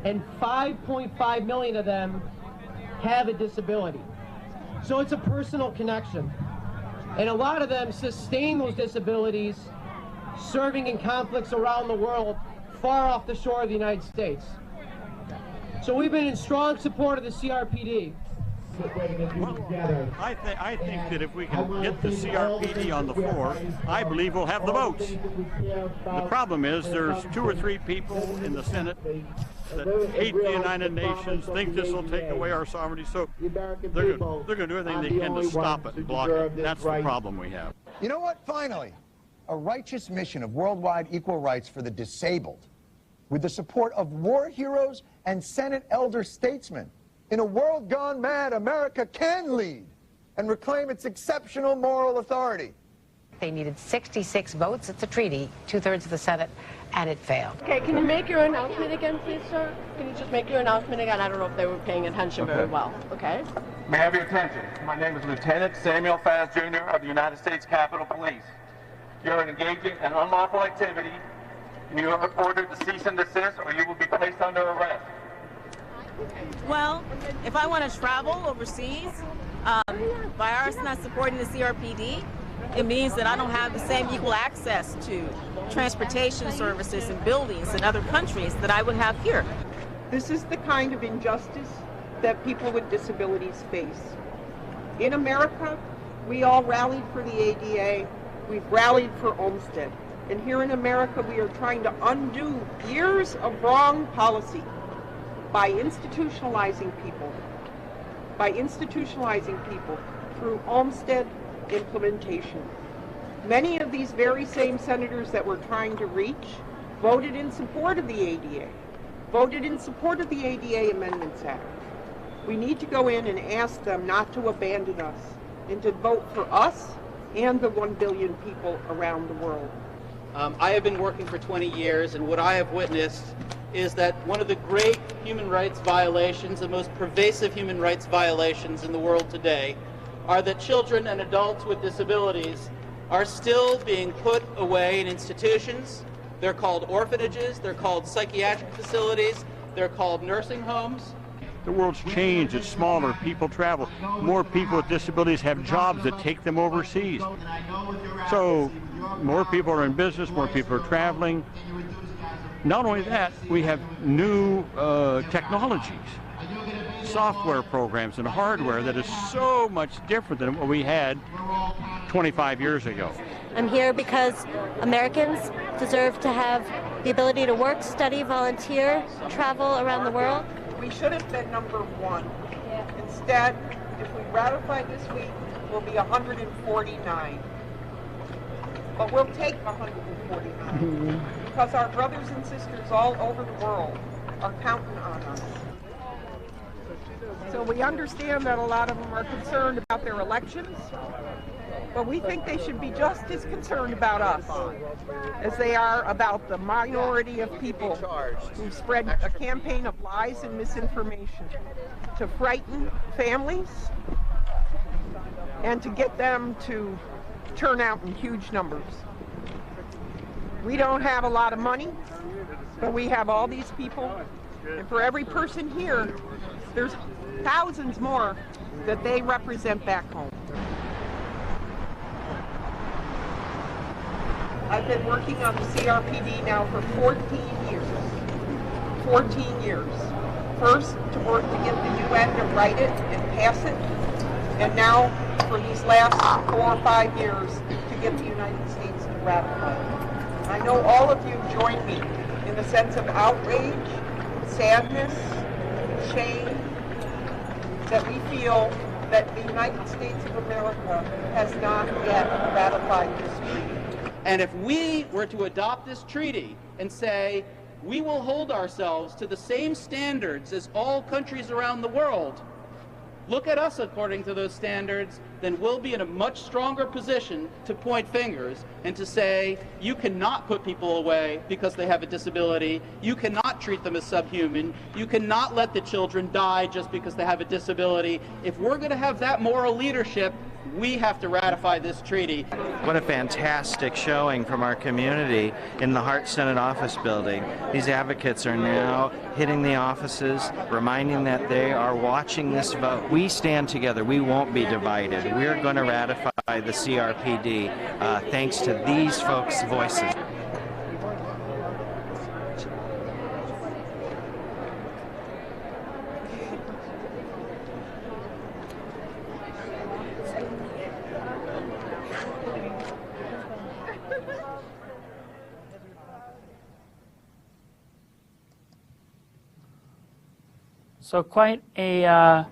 and 5.5 million of them have a disability. So it's a personal connection. And a lot of them sustain those disabilities serving in conflicts around the world, far off the shore of the United States. So we've been in strong support of the CRPD. Well, I think that if we can get the CRPD on the floor, I believe we'll have the votes. The problem is there's 2 or 3 people in the Senate that hate the United Nations, think this will take away our sovereignty, so they're going to do everything they can to stop it and block it. That's the problem we have. You know what? Finally, a righteous mission of worldwide equal rights for the disabled, with the support of war heroes and Senate elder statesmen. In a world gone mad, America can lead and reclaim its exceptional moral authority. They needed 66 votes. It's a treaty, 2/3 of the Senate, and it failed. Okay, can you make your announcement again, please, sir? Can you just make your announcement again? I don't know if they were paying attention very well, okay? May I have your attention? My name is Lieutenant Samuel Faz Jr. of the United States Capitol Police. You are engaging in unlawful activity, and you are ordered to cease and desist, or you will be placed under arrest. Well, if I want to travel overseas, by us not supporting the CRPD, it means that I don't have the same equal access to transportation services and buildings in other countries that I would have here. This is the kind of injustice that people with disabilities face. In America, we all rallied for the ADA, we've rallied for Olmstead. And here in America, we are trying to undo years of wrong policy by institutionalizing people through Olmstead implementation. Many of these very same senators that we're trying to reach voted in support of the ADA, voted in support of the ADA Amendments Act. We need to go in and ask them not to abandon us and to vote for us and the 1 billion people around the world. I have been working for 20 years, and what I have witnessed is that one of the great human rights violations, the most pervasive human rights violations in the world today, are that children and adults with disabilities are still being put away in institutions. They're called orphanages, they're called psychiatric facilities, they're called nursing homes. The world's changed, it's smaller, people travel. More people with disabilities have jobs that take them overseas. So more people are in business, more people are traveling. Not only that, we have new technologies, software programs and hardware that is so much different than what we had 25 years ago. I'm here because Americans deserve to have the ability to work, study, volunteer, travel around the world. We should have been number 1. Instead, if we ratify this week, we'll be 149. But we'll take 149 because our brothers and sisters all over the world are counting on us. So we understand that a lot of them are concerned about their elections, But we think they should be just as concerned about us as they are about the minority of people who spread a campaign of lies and misinformation to frighten families and to get them to turn out in huge numbers. We don't have a lot of money, but we have all these people, and for every person here, there's thousands more that they represent back home. I've been working on the CRPD now for 14 years. 14 years. First, to work to get the UN to write it and pass it, and now for these last 4 or 5 years to get the United States to ratify it. I know all of you join me in the sense of outrage, sadness, shame, that we feel that the United States of America has not yet ratified this treaty. And if we were to adopt this treaty and say, we will hold ourselves to the same standards as all countries around the world, look at us according to those standards, then we'll be in a much stronger position to point fingers and to say, you cannot put people away because they have a disability, you cannot treat them as subhuman, you cannot let the children die just because they have a disability. If we're going to have that moral leadership, we have to ratify this treaty. What a fantastic showing from our community in the Hart Senate office building. These advocates are now hitting the offices, reminding that they are watching this vote. We stand together. We won't be divided. We're going to ratify the CRPD thanks to these folks' voices. So quite a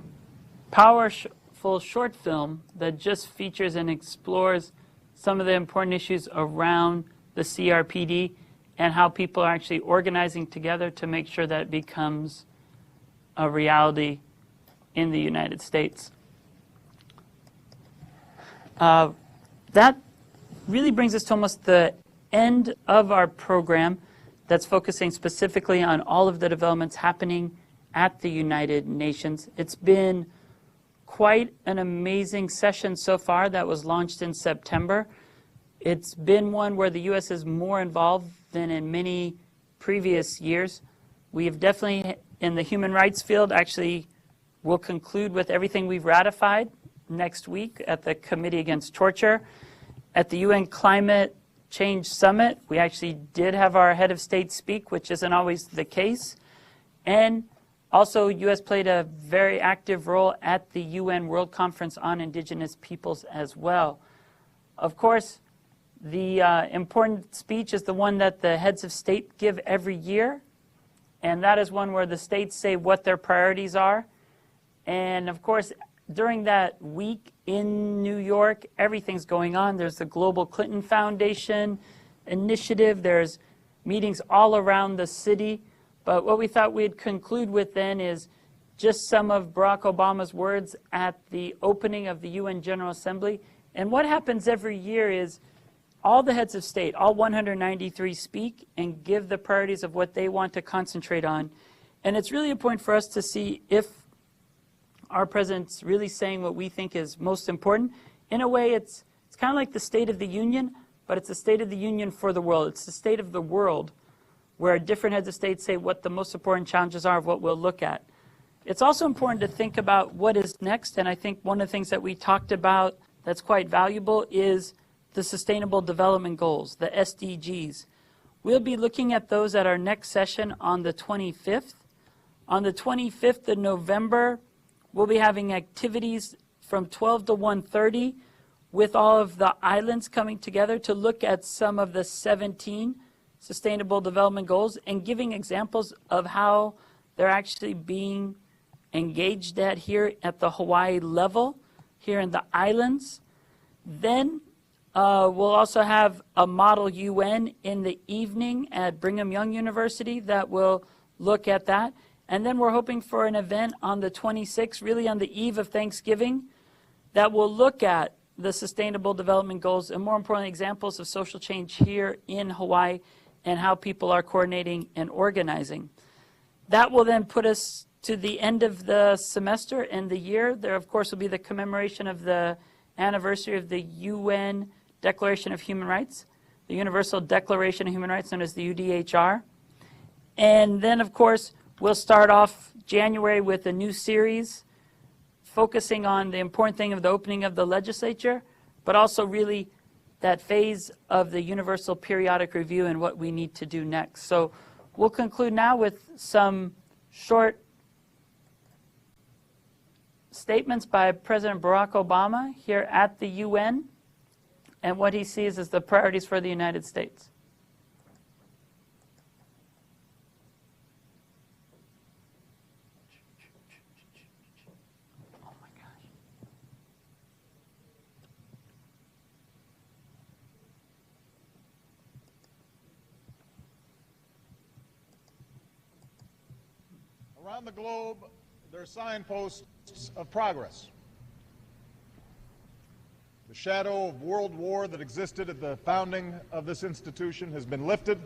powerful short film that just features and explores some of the important issues around the CRPD and how people are actually organizing together to make sure that it becomes a reality in the United States. That really brings us to almost the end of our program that's focusing specifically on all of the developments happening at the United Nations. It's been quite an amazing session so far that was launched in September. It's been one where the U.S. is more involved than in many previous years. We have definitely, in the human rights field, actually will conclude with everything we've ratified next week at the Committee Against Torture. At the UN Climate Change Summit, we actually did have our head of state speak, which isn't always the case. And also, U.S. played a very active role at the UN World Conference on Indigenous Peoples as well. Of course, the important speech is the one that the heads of state give every year, and that is one where the states say what their priorities are. And of course, during that week in New York, everything's going on. There's the Global Clinton Foundation initiative. There's meetings all around the city. But what we thought we'd conclude with then is just some of Barack Obama's words at the opening of the UN General Assembly. And what happens every year is all the heads of state, all 193 speak and give the priorities of what they want to concentrate on. And it's really important for us to see if our president's really saying what we think is most important. In a way, it's kind of like the State of the Union, but it's the State of the Union for the world. It's the state of the world, where different heads of state say what the most important challenges are of what we'll look at. It's also important to think about what is next, and I think one of the things that we talked about that's quite valuable is the Sustainable Development Goals, the SDGs. We'll be looking at those at our next session on the 25th. On the 25th of November, we'll be having activities from 12 to 1:30 with all of the islands coming together to look at some of the 17 Sustainable Development Goals and giving examples of how they're actually being engaged at here at the Hawaii level, here in the islands. Then we'll also have a Model UN in the evening at Brigham Young University that will look at that. And then we're hoping for an event on the 26th, really on the eve of Thanksgiving, that will look at the Sustainable Development Goals, and more importantly, examples of social change here in Hawaii and how people are coordinating and organizing. That will then put us to the end of the semester and the year. There, of course, will be the commemoration of the anniversary of the UN Declaration of Human Rights, the Universal Declaration of Human Rights, known as the UDHR. And then, of course, we'll start off January with a new series focusing on the important thing of the opening of the legislature, but also really that phase of the Universal Periodic Review and what we need to do next. So we'll conclude now with some short statements by President Barack Obama here at the UN and what he sees as the priorities for the United States. Around the globe, there are signposts of progress. The shadow of world war that existed at the founding of this institution has been lifted,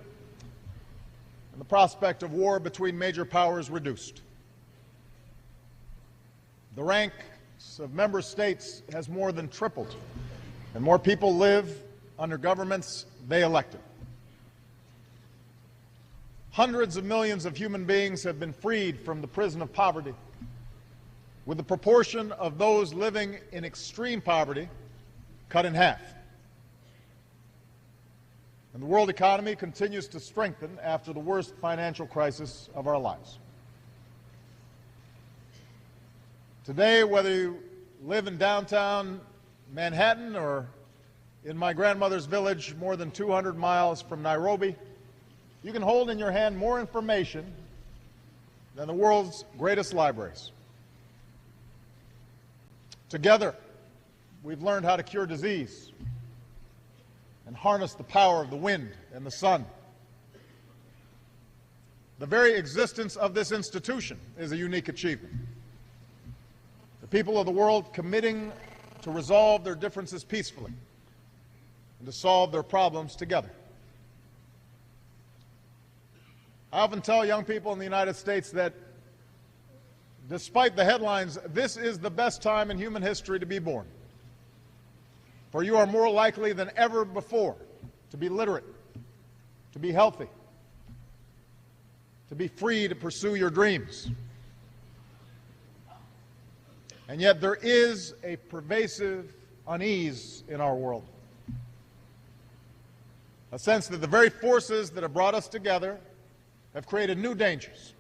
and the prospect of war between major powers reduced. The ranks of member states has more than tripled, and more people live under governments they elected. Hundreds of millions of human beings have been freed from the prison of poverty, with the proportion of those living in extreme poverty cut in half. And the world economy continues to strengthen after the worst financial crisis of our lives. Today, whether you live in downtown Manhattan or in my grandmother's village more than 200 miles from Nairobi, you can hold in your hand more information than the world's greatest libraries. Together, we've learned how to cure disease and harness the power of the wind and the sun. The very existence of this institution is a unique achievement. The people of the world committing to resolve their differences peacefully and to solve their problems together. I often tell young people in the United States that despite the headlines, this is the best time in human history to be born. For you are more likely than ever before to be literate, to be healthy, to be free to pursue your dreams. And yet there is a pervasive unease in our world. A sense that the very forces that have brought us together have created new dangers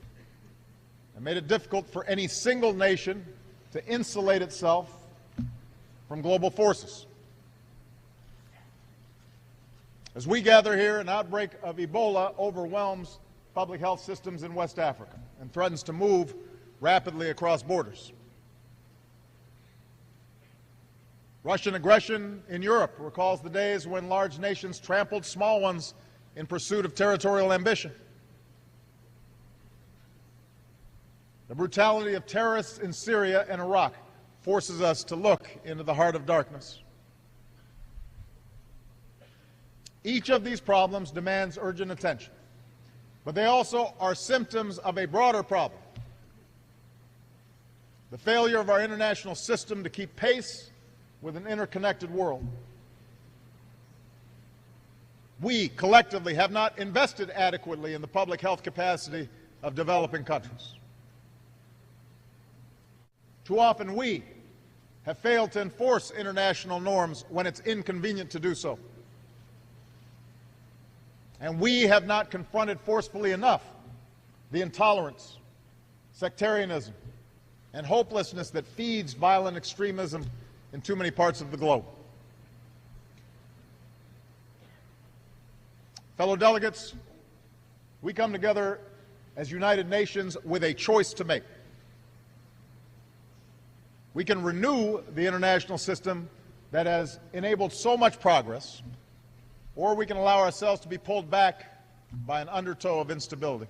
and made it difficult for any single nation to insulate itself from global forces. As we gather here, an outbreak of Ebola overwhelms public health systems in West Africa and threatens to move rapidly across borders. Russian aggression in Europe recalls the days when large nations trampled small ones in pursuit of territorial ambition. The brutality of terrorists in Syria and Iraq forces us to look into the heart of darkness. Each of these problems demands urgent attention, but they also are symptoms of a broader problem. The failure of our international system to keep pace with an interconnected world. We collectively have not invested adequately in the public health capacity of developing countries. Too often we have failed to enforce international norms when it's inconvenient to do so. And we have not confronted forcefully enough the intolerance, sectarianism, and hopelessness that feeds violent extremism in too many parts of the globe. Fellow delegates, we come together as United Nations with a choice to make. We can renew the international system that has enabled so much progress, or we can allow ourselves to be pulled back by an undertow of instability.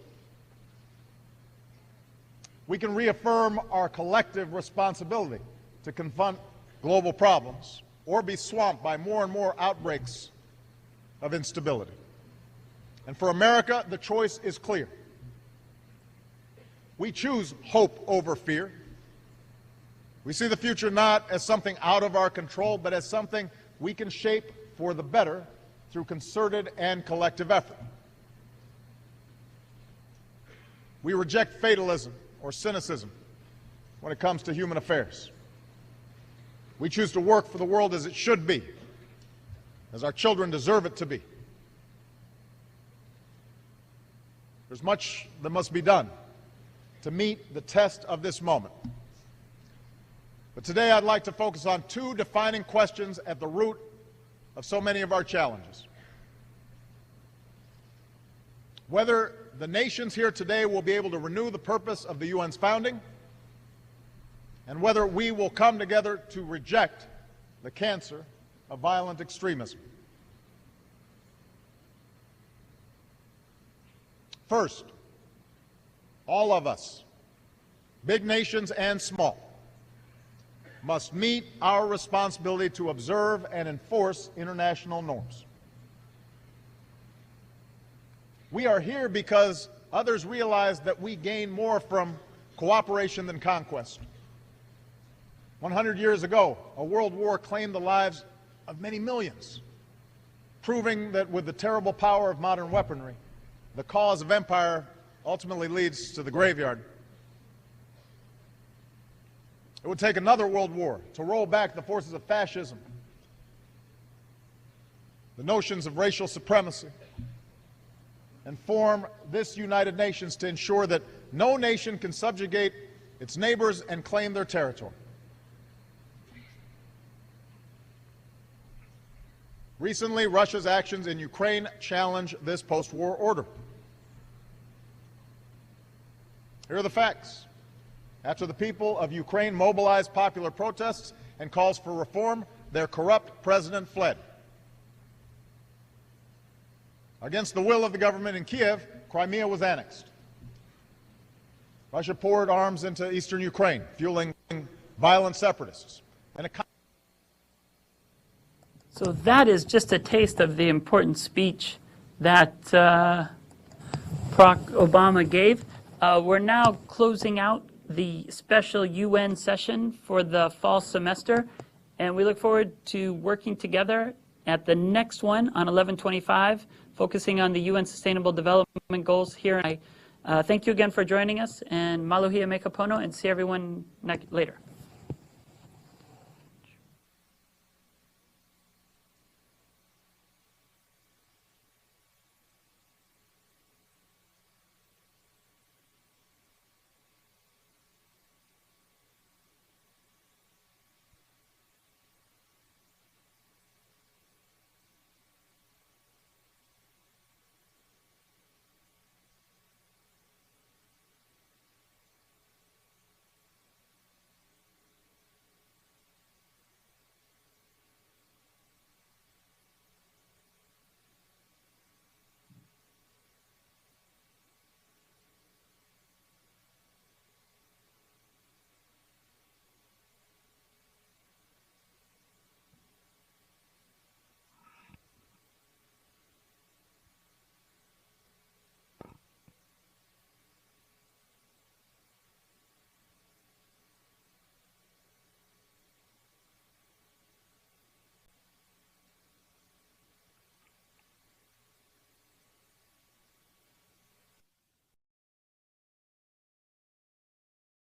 We can reaffirm our collective responsibility to confront global problems, or be swamped by more and more outbreaks of instability. And for America, the choice is clear. We choose hope over fear. We see the future not as something out of our control, but as something we can shape for the better through concerted and collective effort. We reject fatalism or cynicism when it comes to human affairs. We choose to work for the world as it should be, as our children deserve it to be. There's much that must be done to meet the test of this moment. But today I'd like to focus on two defining questions at the root of so many of our challenges. Whether the nations here today will be able to renew the purpose of the UN's founding, and whether we will come together to reject the cancer of violent extremism. First, all of us, big nations and small, must meet our responsibility to observe and enforce international norms. We are here because others realize that we gain more from cooperation than conquest. 100 years ago, a world war claimed the lives of many millions, proving that with the terrible power of modern weaponry, the cause of empire ultimately leads to the graveyard. It would take another world war to roll back the forces of fascism, the notions of racial supremacy, and form this United Nations to ensure that no nation can subjugate its neighbors and claim their territory. Recently, Russia's actions in Ukraine challenge this post-war order. Here are the facts. After the people of Ukraine mobilized popular protests and calls for reform, their corrupt president fled. Against the will of the government in Kiev, Crimea was annexed. Russia poured arms into eastern Ukraine, fueling violent separatists. So that is just a taste of the important speech that Barack Obama gave. We're now closing out the special UN session for the fall semester, and we look forward to working together at the next one on 11/25, focusing on the UN Sustainable Development Goals here. Thank you again for joining us, and maluhia me kapono, and see everyone later.